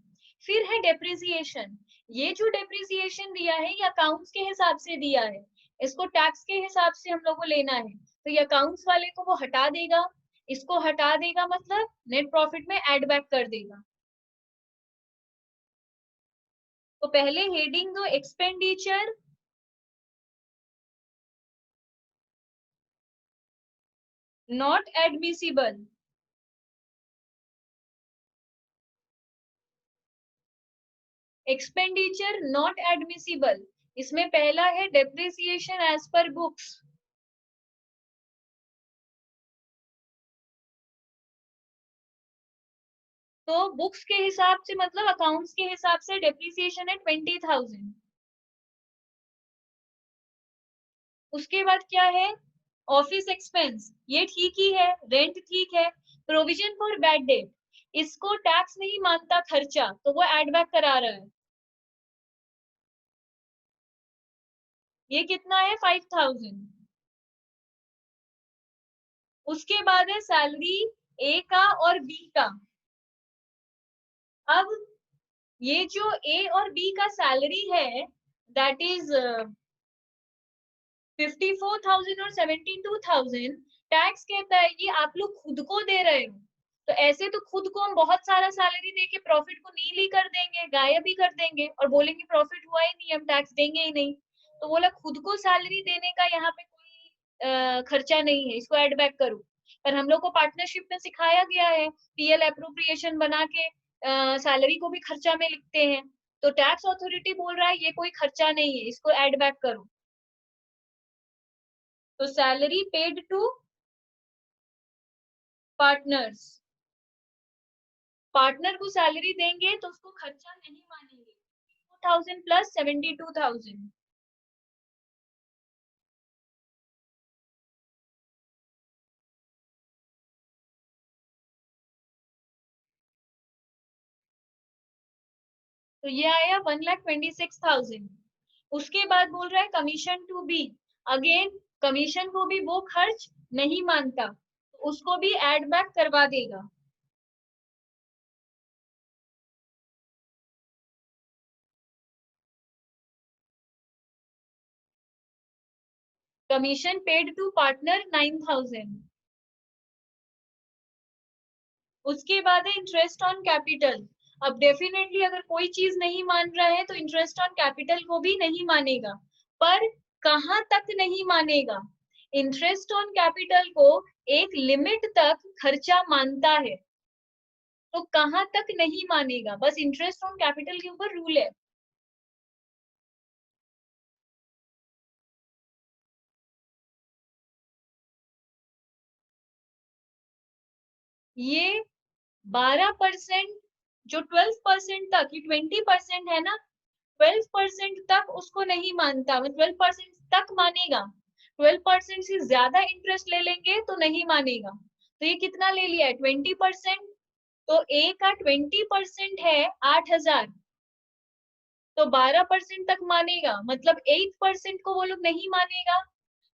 फिर है डेप्रिसिएशन, ये जो डेप्रिसिएशन दिया है ये अकाउंट्स के हिसाब से दिया है, इसको टैक्स के हिसाब से हम लोग को लेना है, तो ये अकाउंट्स वाले को वो हटा देगा, इसको हटा देगा मतलब नेट प्रॉफिट में ऐड बैक कर देगा। तो पहले हेडिंग दो expenditure not admissible. Expenditure not admissible, इसमें पहला है डेप्रिसिएशन एज पर बुक्स। तो बुक्स के हिसाब से मतलब अकाउंट्स के हिसाब से डेप्रिसिएशन है 20,000। उसके बाद क्या है? ऑफिस एक्सपेंस, ये ठीक ही है, रेंट ठीक है। प्रोविजन फॉर बैड डेट, इसको टैक्स नहीं मानता खर्चा, तो वो एड बैक करा रहा है। ये कितना है? 5,000। उसके बाद है सैलरी ए का और बी का। अब ये जो ए और बी का सैलरी है दैट इज 54,000 और 72,000, टैक्स कहता है कि आप लोग खुद को दे रहे हो। तो ऐसे तो खुद को हम बहुत सारा सैलरी देके प्रॉफिट को नील ही कर देंगे, गायब ही कर देंगे और बोलेंगे प्रॉफिट हुआ ही नहीं, हम टैक्स देंगे ही नहीं। तो बोला खुद को सैलरी देने का यहाँ पे कोई खर्चा नहीं है, इसको एड बैक करो। पर हम लोग को पार्टनरशिप में सिखाया गया है पीएल एप्रोप्रिएशन बना के सैलरी को भी खर्चा में लिखते हैं। तो टैक्स अथॉरिटी बोल रहा है ये कोई खर्चा नहीं है, इसको एड बैक करो। तो salary paid to partners, partner को सैलरी देंगे तो उसको खर्चा नहीं मानेंगे। 2,000 प्लस 72,000। तो ये आया 1,26,000। उसके बाद बोल रहा है commission to B, again commission को भी वो खर्च नहीं मानता, तो उसको भी एड बैक करवा देगा। Commission paid to partner 9,000। उसके बाद है इंटरेस्ट ऑन कैपिटल। अब डेफिनेटली अगर कोई चीज नहीं मान रहा है तो इंटरेस्ट ऑन कैपिटल को भी नहीं मानेगा, पर कहाँ तक नहीं मानेगा? इंटरेस्ट ऑन कैपिटल को एक लिमिट तक खर्चा मानता है, तो कहाँ तक नहीं मानेगा? बस इंटरेस्ट ऑन कैपिटल के ऊपर रूल है। ये 12%, जो 12% तक, ये 20% है ना, 12% तक उसको नहीं मानता, वो 12% तक मानेगा। 12% से ज्यादा इंटरेस्ट ले लेंगे तो नहीं मानेगा। तो ये कितना ले लिया है? 20%। तो ए का 20% है 8,000, तो 12% तक मानेगा, मतलब 8% को वो लोग नहीं मानेगा।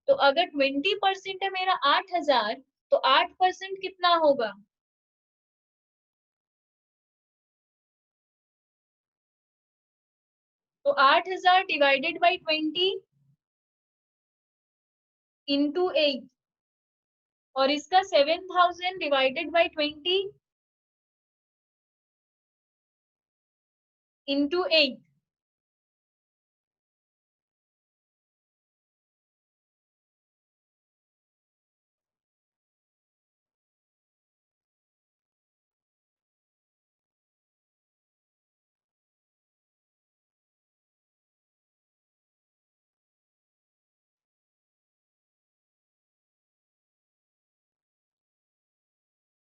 तो अगर 20% है मेरा 8,000, तो 8% कितना होगा? तो 8,000 डिवाइडेड बाई 20 इंटू 8, और इसका 7,000 डिवाइडेड बाई 20 इंटू 8।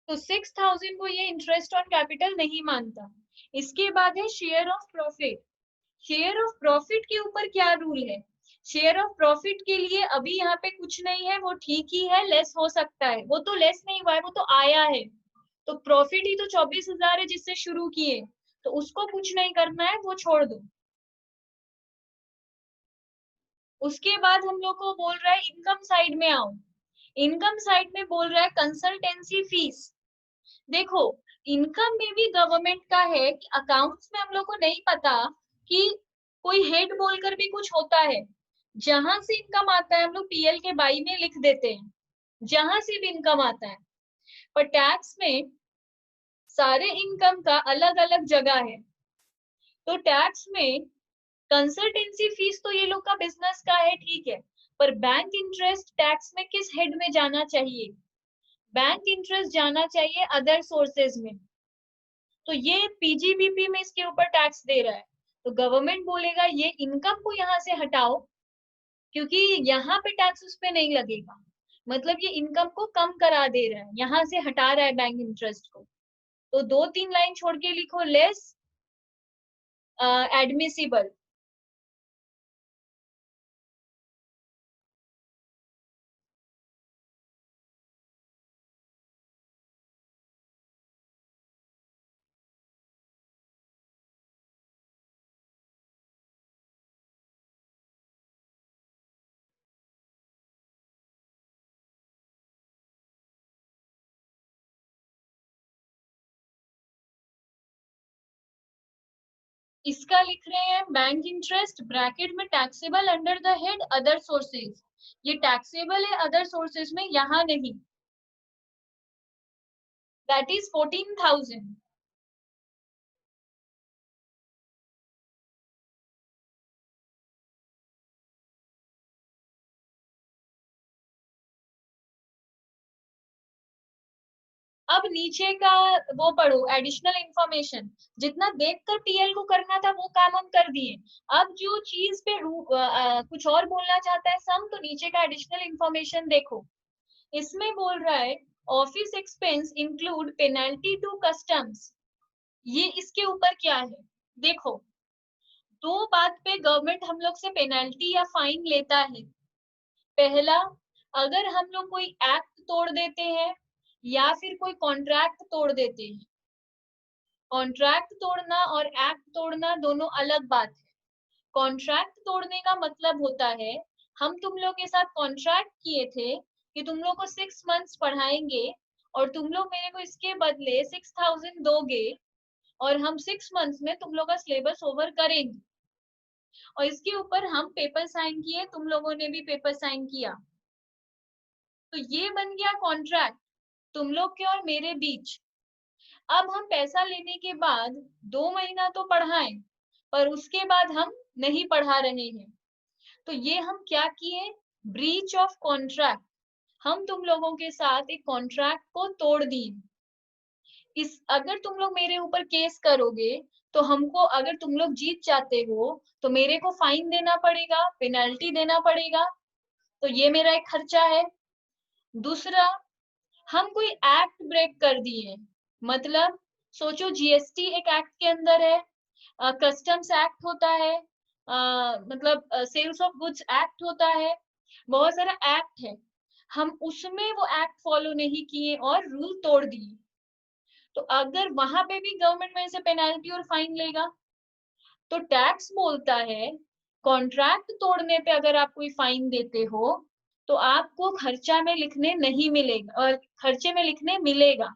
तो 6,000 को ये इंटरेस्ट ऑन कैपिटल नहीं मानता। इसके बाद है share of profit. Share of profit के ऊपर क्या रूल है? शेयर ऑफ प्रॉफिट के लिए अभी यहाँ पे कुछ नहीं है, वो ठीक ही है, लेस हो सकता है। वो तो लेस नहीं हुआ है, वो तो आया है। तो प्रॉफिट ही तो 24,000 है जिससे शुरू किए, तो उसको कुछ नहीं करना है, वो छोड़ दो। उसके बाद हम लोग को बोल रहा है इनकम साइड में आओ। इनकम साइड में बोल रहा है कंसल्टेंसी फीस। देखो, इनकम में भी गवर्नमेंट का है कि अकाउंट्स में हम लोग को नहीं पता कि कोई हेड बोलकर भी कुछ होता है। जहां से इनकम आता है हम लोग पीएल के बाई में लिख देते हैं, जहां से भी इनकम आता है। पर टैक्स में सारे इनकम का अलग अलग जगह है। तो टैक्स में कंसल्टेंसी फीस तो ये लोग का बिजनेस का है, ठीक है, पर बैंक इंटरेस्ट टैक्स में किस हेड में जाना चाहिए? बैंक इंटरेस्ट जाना चाहिए अदर सोर्सेज में। तो ये पीजीबीपी में इसके ऊपर टैक्स दे रहा है, तो गवर्नमेंट बोलेगा ये इनकम को यहाँ से हटाओ, क्योंकि यहाँ पे टैक्स उस पे नहीं लगेगा। मतलब ये इनकम को कम करा दे रहा है, यहाँ से हटा रहा है बैंक इंटरेस्ट को। तो 2-3 लाइन छोड़ के लिखो लेस एडमिसिबल। इसका लिख रहे हैं बैंक इंटरेस्ट ब्रैकेट में taxable under the head other sources. ये टैक्सेबल है अदर सोर्सेज में, यहाँ नहीं। That is 14,000। अब नीचे का वो पढ़ो, एडिशनल इंफॉर्मेशन। जितना देखकर पीएल को करना था वो काम हम कर दिए। अब जो चीज पे कुछ और बोलना चाहता है सम, तो नीचे का एडिशनल इंफॉर्मेशन देखो। इसमें बोल रहा है office expense include penalty to customs. ये इसके ऊपर क्या है? देखो, दो बात पे गवर्नमेंट हम लोग से पेनल्टी या फाइन लेता है। पहला, अगर हम लोग कोई एक्ट तोड़ देते हैं या फिर कोई कॉन्ट्रैक्ट तोड़ देते हैं। कॉन्ट्रैक्ट तोड़ना और एक्ट तोड़ना दोनों अलग बात है। कॉन्ट्रैक्ट तोड़ने का मतलब होता है, हम तुम लोग के साथ कॉन्ट्रैक्ट किए थे कि तुम लोग को 6 मंथ्स पढ़ाएंगे और तुम लोग मेरे को इसके बदले 6,000 दोगे, और हम 6 मंथ्स में तुम लोग का सिलेबस ओवर करेंगे। और इसके ऊपर हम पेपर साइन किए, तुम लोगों ने भी पेपर साइन किया। तो ये बन गया कॉन्ट्रैक्ट तुम लोग के और मेरे बीच। अब हम पैसा लेने के बाद 2 महीना तो पढ़ाएं, पर उसके बाद हम नहीं पढ़ा रहे हैं। तो ये हम क्या किए? Breach of contract. हम तुम लोगों के साथ एक कॉन्ट्रैक्ट को तोड़ दिए। इस अगर तुम लोग मेरे ऊपर केस करोगे तो हमको, अगर तुम लोग जीत जाते हो तो मेरे को फाइन देना पड़ेगा, पेनल्टी देना पड़ेगा। तो ये मेरा एक खर्चा है। दूसरा, हम कोई एक्ट ब्रेक कर दिए, मतलब सोचो जीएसटी एक एक्ट के अंदर है, कस्टम्स एक्ट होता है, मतलब सेल्स ऑफ गुड्स एक्ट होता है, बहुत सारा एक्ट है। हम उसमें वो एक्ट फॉलो नहीं किए और रूल तोड़ दिए, तो अगर वहां पे भी गवर्नमेंट में से पेनल्टी और फाइन लेगा। तो टैक्स बोलता है कॉन्ट्रैक्ट तोड़ने पे अगर आप कोई फाइन देते हो तो आपको खर्चा में लिखने नहीं मिलेगा, और खर्चे में लिखने मिलेगा।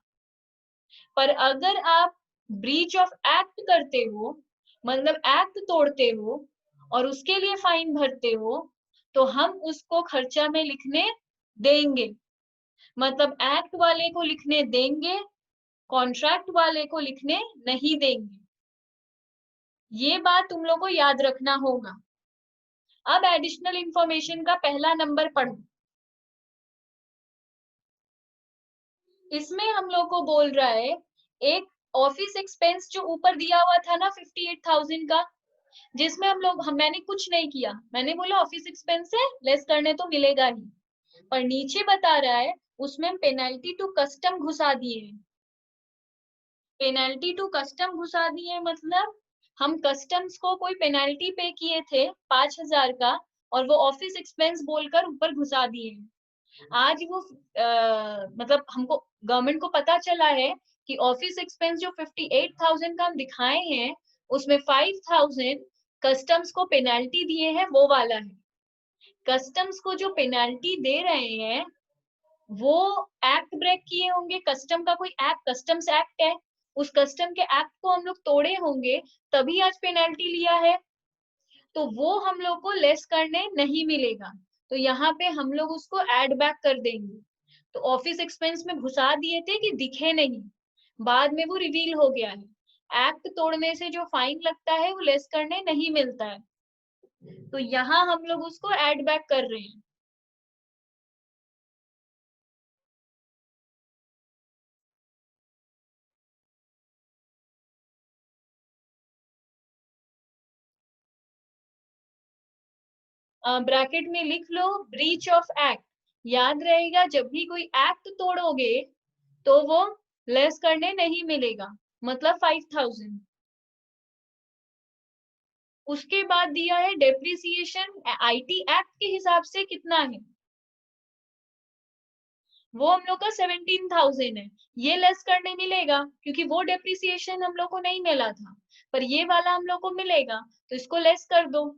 पर अगर आप ब्रीच ऑफ एक्ट करते हो, मतलब एक्ट तोड़ते हो और उसके लिए फाइन भरते हो, तो हम उसको खर्चा में लिखने देंगे। मतलब एक्ट वाले को लिखने देंगे, कॉन्ट्रैक्ट वाले को लिखने नहीं देंगे। ये बात तुम लोग को याद रखना होगा। अब एडिशनल इंफॉर्मेशन का पहला नंबर पढ़ो। इसमें हम लोग को बोल रहा है एक ऑफिस एक्सपेंस जो ऊपर दिया हुआ था ना 58,000 का, जिसमें मैंने कुछ नहीं किया, मैंने बोला ऑफिस एक्सपेंस है, लेस करने तो मिलेगा ही। पर नीचे बता रहा है उसमें पेनल्टी टू कस्टम घुसा दिए हैं। पेनल्टी टू कस्टम घुसा दिए मतलब हम कस्टम्स को कोई पेनल्टी पे किए थे 5,000 का, और वो ऑफिस एक्सपेंस बोलकर ऊपर घुसा दिए हैं। आज वो मतलब हमको गवर्नमेंट को पता चला है कि ऑफिस एक्सपेंस जो 58,000 का हम दिखाए हैं, उसमें 5,000 कस्टम्स को पेनल्टी दिए हैं, वो वाला है। कस्टम्स को जो पेनल्टी दे रहे हैं वो एक्ट ब्रेक किए होंगे। कस्टम का कोई एक्ट, कस्टम्स एक्ट है, उस कस्टम के एक्ट को हम लोग तोड़े होंगे, तभी आज पेनल्टी लिया है। तो वो हम लोग को लेस करने नहीं मिलेगा, तो यहाँ पे हम लोग उसको ऐड बैक कर देंगे। तो ऑफिस एक्सपेंस में घुसा दिए थे कि दिखे नहीं, बाद में वो रिवील हो गया है। एक्ट तोड़ने से जो फाइन लगता है वो लेस करने नहीं मिलता है, तो यहाँ हम लोग उसको ऐड बैक कर रहे हैं। ब्रैकेट में लिख लो ब्रीच ऑफ एक्ट। याद रहेगा, जब भी कोई एक्ट तोड़ोगे तो वो लेस करने नहीं मिलेगा, मतलब 5,000। उसके बाद दिया है डेप्रिसिएशन आईटी एक्ट के हिसाब से कितना है, वो हम लोग का 17,000 है। ये लेस करने मिलेगा क्योंकि वो डेप्रिसिएशन हम लोग को नहीं मिला था, पर ये वाला हम लोग को मिलेगा, तो इसको लेस कर दो।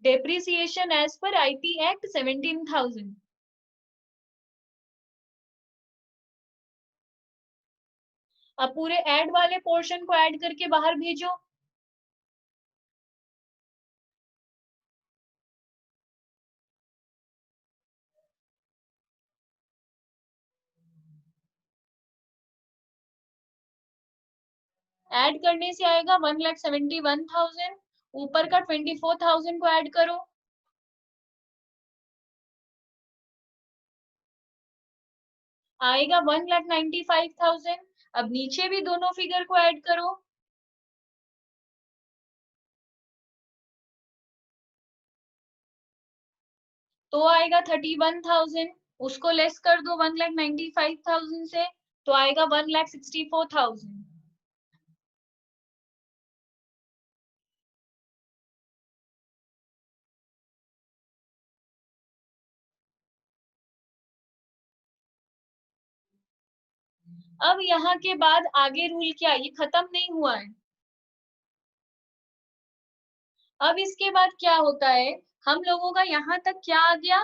Depreciation as per IT act 17,000। अब पूरे ऐड वाले पोर्शन को ऐड करके बाहर भेजो। ऐड करने से आएगा 1,71,000, ऊपर का 24,000 को ऐड करो, आएगा 1,95,000। अब नीचे भी दोनों फिगर को ऐड करो, तो आएगा 31,000। उसको लेस कर दो 1,95,000 से, तो आएगा 1,64,000। अब यहाँ के बाद आगे रूल क्या, ये खत्म नहीं हुआ है। अब इसके बाद क्या होता है, हम लोगों का यहाँ तक क्या आ गया,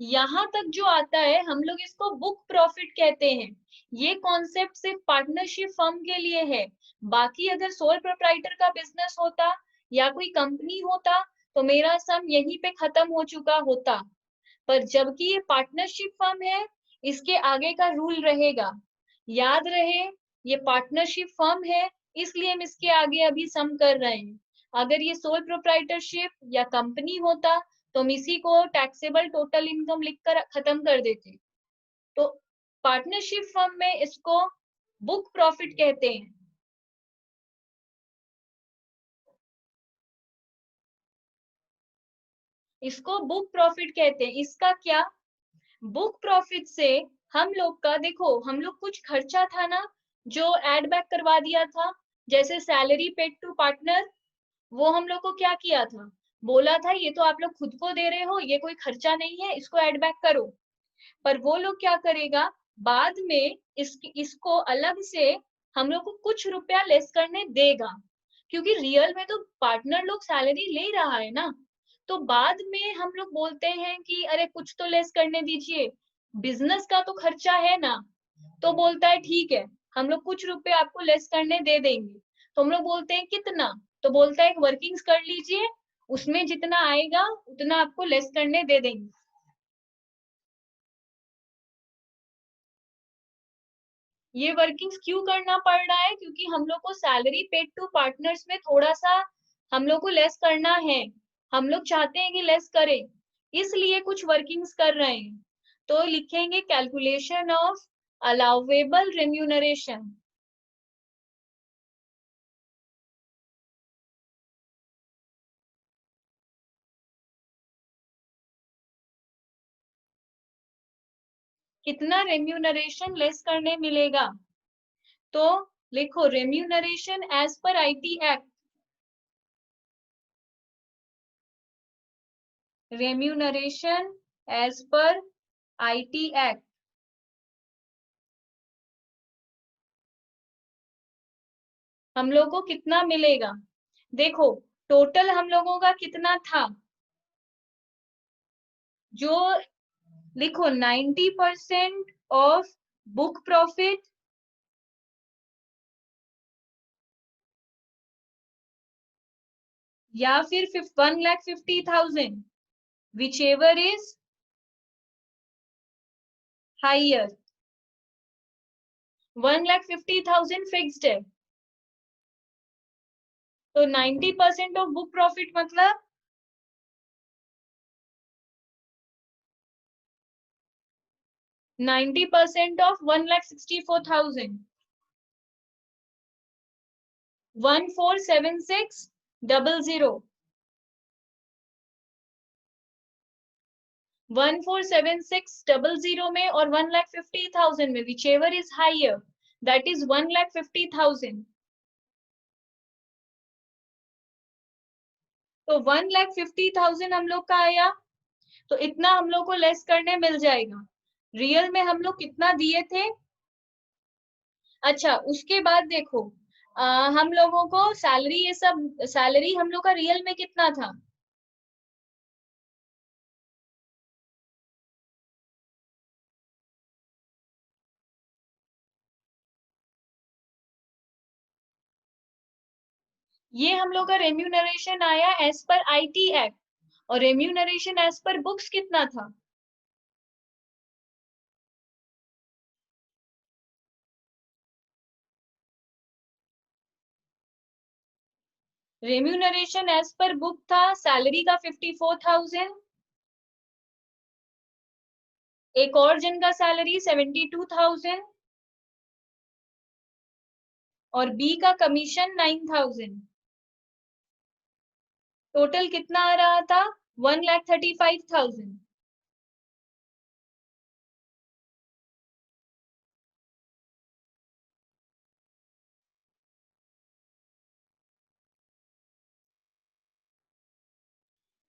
यहाँ तक जो आता है हम लोग इसको बुक प्रॉफिट कहते हैं। ये कॉन्सेप्ट सिर्फ पार्टनरशिप फर्म के लिए है। बाकी अगर सोल प्रोप्राइटर का बिजनेस होता या कोई कंपनी होता तो मेरा सम यहीं पे खत्म हो चुका होता, पर जबकि ये पार्टनरशिप फर्म है, इसके आगे का रूल रहेगा। याद रहे, ये पार्टनरशिप फर्म है, इसलिए हम इसके आगे अभी सम कर रहे हैं। अगर ये सोल प्रोप्राइटरशिप या कंपनी होता तो हम इसी को टैक्सेबल टोटल इनकम लिखकर खत्म कर देते। तो पार्टनरशिप फर्म में इसको बुक प्रॉफिट कहते हैं। इसको बुक प्रॉफिट कहते हैं। इसका क्या, बुक प्रॉफिट से हम लोग का, देखो हम लोग कुछ खर्चा था ना जो एड बैक करवा दिया था, जैसे सैलरी पेड टू पार्टनर, वो हम लोग को क्या किया था, बोला था ये तो आप लोग खुद को दे रहे हो, ये कोई खर्चा नहीं है, इसको एड बैक करो। पर वो लोग क्या करेगा, बाद में इसको अलग से हम लोग को कुछ रुपया लेस करने देगा, क्योंकि रियल में तो पार्टनर लोग सैलरी ले रहा है ना। तो बाद में हम लोग बोलते हैं कि अरे कुछ तो लेस करने दीजिए, बिजनेस का तो खर्चा है ना। तो बोलता है ठीक है, हम लोग कुछ रुपए आपको लेस करने दे देंगे। तो हम लोग बोलते हैं कितना, तो बोलता है वर्किंग्स कर लीजिए, उसमें जितना आएगा उतना आपको लेस करने दे देंगे। ये वर्किंग्स क्यों करना पड़ रहा है, क्योंकि हम लोग को सैलरी पेड टू पार्टनर्स में थोड़ा सा हम लोग को लेस करना है, हम लोग चाहते हैं कि लेस करें, इसलिए कुछ वर्किंग्स कर रहे हैं। तो लिखेंगे कैलकुलेशन ऑफ अलाउेबल रेम्यूनरेशन। कितना रेम्यूनरेशन लेस करने मिलेगा? तो लिखो remuneration as per IT act, remuneration as per IT act, हम लोग को कितना मिलेगा? देखो टोटल हम लोगों का कितना था, जो लिखो 90% ऑफ बुक प्रॉफिट या फिर 1,50,000, which ever is higher. 1,50,000 fixed है, तो 90% ऑफ बुक प्रॉफिट मतलब 90% ऑफ 1,64,000, 147600, 147600 में और 1,50,000 में, which ever is higher, that is 1,50,000। तो 1,50,000 हम लोग का आया, तो इतना हम लोग को लेस करने मिल जाएगा। रियल में हम लोग कितना दिए थे? अच्छा उसके बाद देखो हम लोगों को सैलरी, ये सब सैलरी हम लोग का रियल में कितना था? ये हम लोग का रेम्यूनरेशन आया एज पर आईटी एक्ट, और रेम्यूनरेशन एज पर बुक्स कितना था? रेम्यूनरेशन एज पर बुक था सैलरी का 54,000, एक और जन का सैलरी 72,000, और बी का कमीशन 9,000। टोटल कितना आ रहा था? 1,35,000।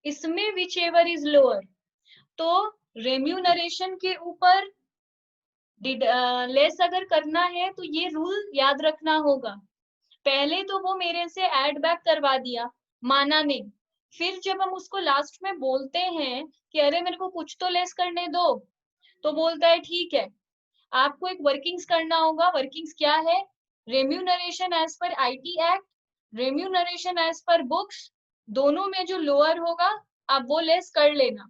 इसमें विच एवर इज लोअर, तो रेम्यूनरेशन के ऊपर लेस अगर करना है तो ये रूल याद रखना होगा। पहले तो वो मेरे से ऐड बैक करवा दिया, माना नहीं, फिर जब हम उसको लास्ट में बोलते हैं कि अरे मेरे को कुछ तो लेस करने दो, तो बोलता है ठीक है, आपको एक वर्किंग्स करना होगा। वर्किंग्स क्या है? Remuneration as per IT act, remuneration as per books, दोनों में जो लोअर होगा आप वो लेस कर लेना।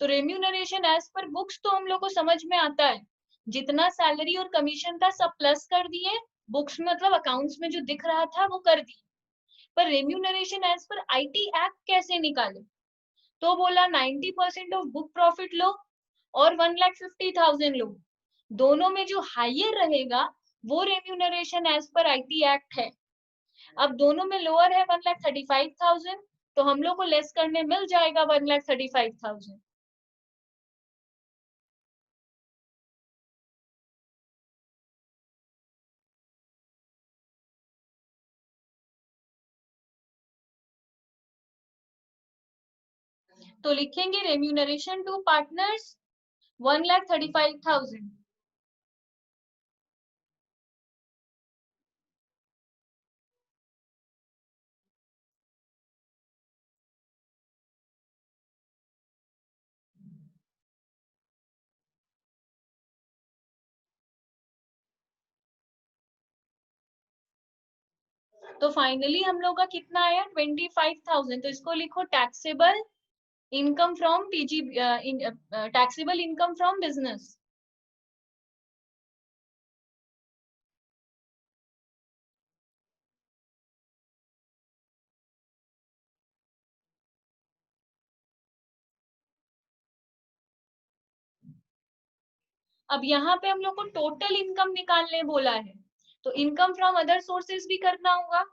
तो रेम्यूनरेशन एज पर बुक्स तो हम लोग को समझ में आता है, जितना सैलरी और कमीशन था सब प्लस कर दिए, बुक्स मतलब अकाउंट्स में जो दिख रहा था वो कर दिए। पर remuneration as per IT act कैसे निकाले? तो बोला 90% ऑफ बुक प्रॉफिट लो और 1,50,000 लो, दोनों में जो हाइयर रहेगा वो remuneration as per IT act है। अब दोनों में लोअर है 1,35,000, तो हम लोग को लेस करने मिल जाएगा 1,35,000। तो लिखेंगे रेम्यूनरेशन टू पार्टनर्स 1,35,000। तो फाइनली हम लोग का कितना आया? 25,000। तो इसको लिखो taxable income from PG, taxable income from business. अब यहाँ पे हम लोग को टोटल इनकम निकालने बोला है, तो इनकम फ्रॉम अदर सोर्सेज भी करना होगा।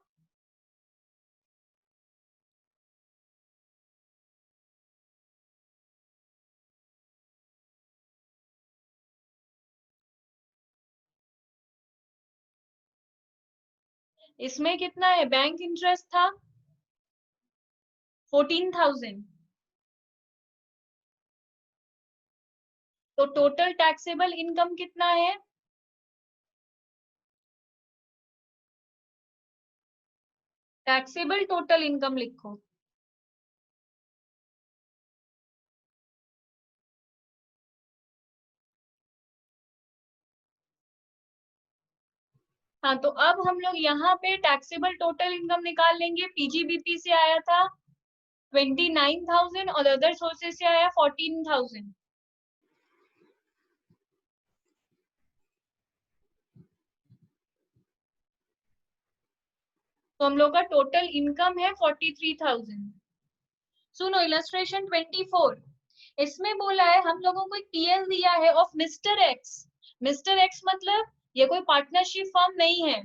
इसमें कितना है? बैंक इंटरेस्ट था 14,000। तो टोटल टैक्सेबल इनकम कितना है? टैक्सेबल टोटल इनकम लिखो। हाँ, तो अब हम लोग यहाँ पे टैक्सेबल टोटल इनकम निकाल लेंगे। पीजीबीपी से आया था 29,000 और अदर सोर्सेस से आया 14,000। तो हम लोग का टोटल इनकम है 43,000। सुनो इलस्ट्रेशन 24, इसमें बोला है हम लोगों को एक टीएल दिया है of mister x. Mister x मतलब ये कोई पार्टनरशिप फर्म नहीं है।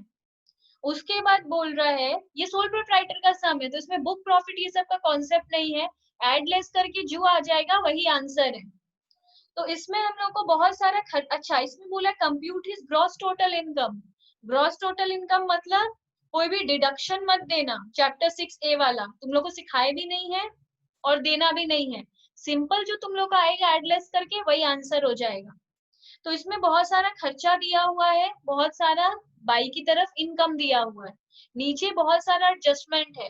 उसके बाद बोल रहा है ये सोल प्रोप्राइटर का सम है, तो इसमें बुक प्रॉफिट ये सब का कॉन्सेप्ट नहीं है। एड लेस करके जो आ जाएगा वही आंसर है। तो इसमें हम लोग को बहुत सारा अच्छा, इसमें बोला compute his gross total income. Gross total income मतलब कोई भी डिडक्शन मत देना। चैप्टर 6A वाला तुम लोग को सिखाए भी नहीं है और देना भी नहीं है। सिंपल जो तुम लोग का आएगा एडलेस करके वही आंसर हो जाएगा। तो इसमें बहुत सारा खर्चा दिया हुआ है, बहुत सारा बाई की तरफ इनकम दिया हुआ है, नीचे बहुत सारा एडजस्टमेंट है।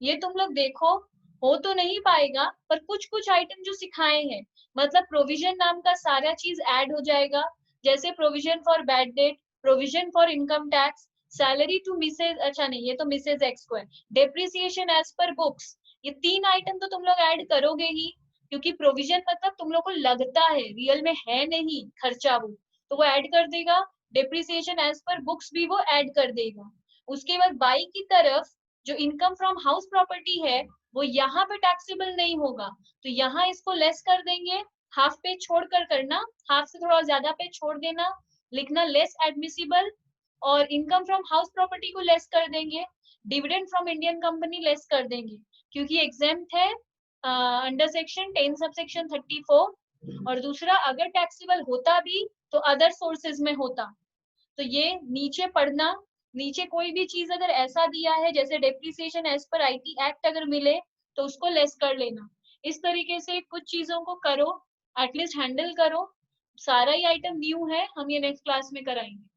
ये तुम लोग देखो, हो तो नहीं पाएगा पर कुछ कुछ आइटम जो सिखाए हैं, मतलब प्रोविजन नाम का सारा चीज ऐड हो जाएगा। जैसे provision for bad debt, provision for income tax, salary to Mrs, अच्छा नहीं ये तो मिसेज एक्स को है, डेप्रिसिएशन एज पर बुक्स, ये 3 आइटम तो तुम लोग ऐड करोगे ही, क्योंकि प्रोविजन मतलब तुम लोग को लगता है, रियल में है नहीं खर्चा वो, तो वो ऐड कर देगा। डेप्रिसिएशन एज पर बुक्स भी वो ऐड कर देगा। उसके बाद बाई की तरफ जो इनकम फ्रॉम हाउस प्रॉपर्टी है वो यहाँ पे टैक्सेबल नहीं होगा, तो यहाँ इसको लेस कर देंगे। हाफ पे छोड़कर करना, हाफ से थोड़ा ज्यादा पे छोड़ देना, लिखना लेस एडमिसिबल। और इनकम फ्रॉम हाउस प्रॉपर्टी को लेस कर देंगे। Dividend from Indian company less कर देंगे क्योंकि एग्जेम्प्ट है अंडर सेक्शन 10 सब सेक्शन 34। और दूसरा अगर टैक्सेबल होता भी तो अदर सोर्सेज में होता। तो ये नीचे पढ़ना, नीचे कोई भी चीज अगर ऐसा दिया है जैसे depreciation as per IT act अगर मिले तो उसको लेस कर लेना। इस तरीके से कुछ चीजों को करो, एटलीस्ट हैंडल करो। सारा ही आइटम न्यू है, हम ये नेक्स्ट क्लास में कराएंगे।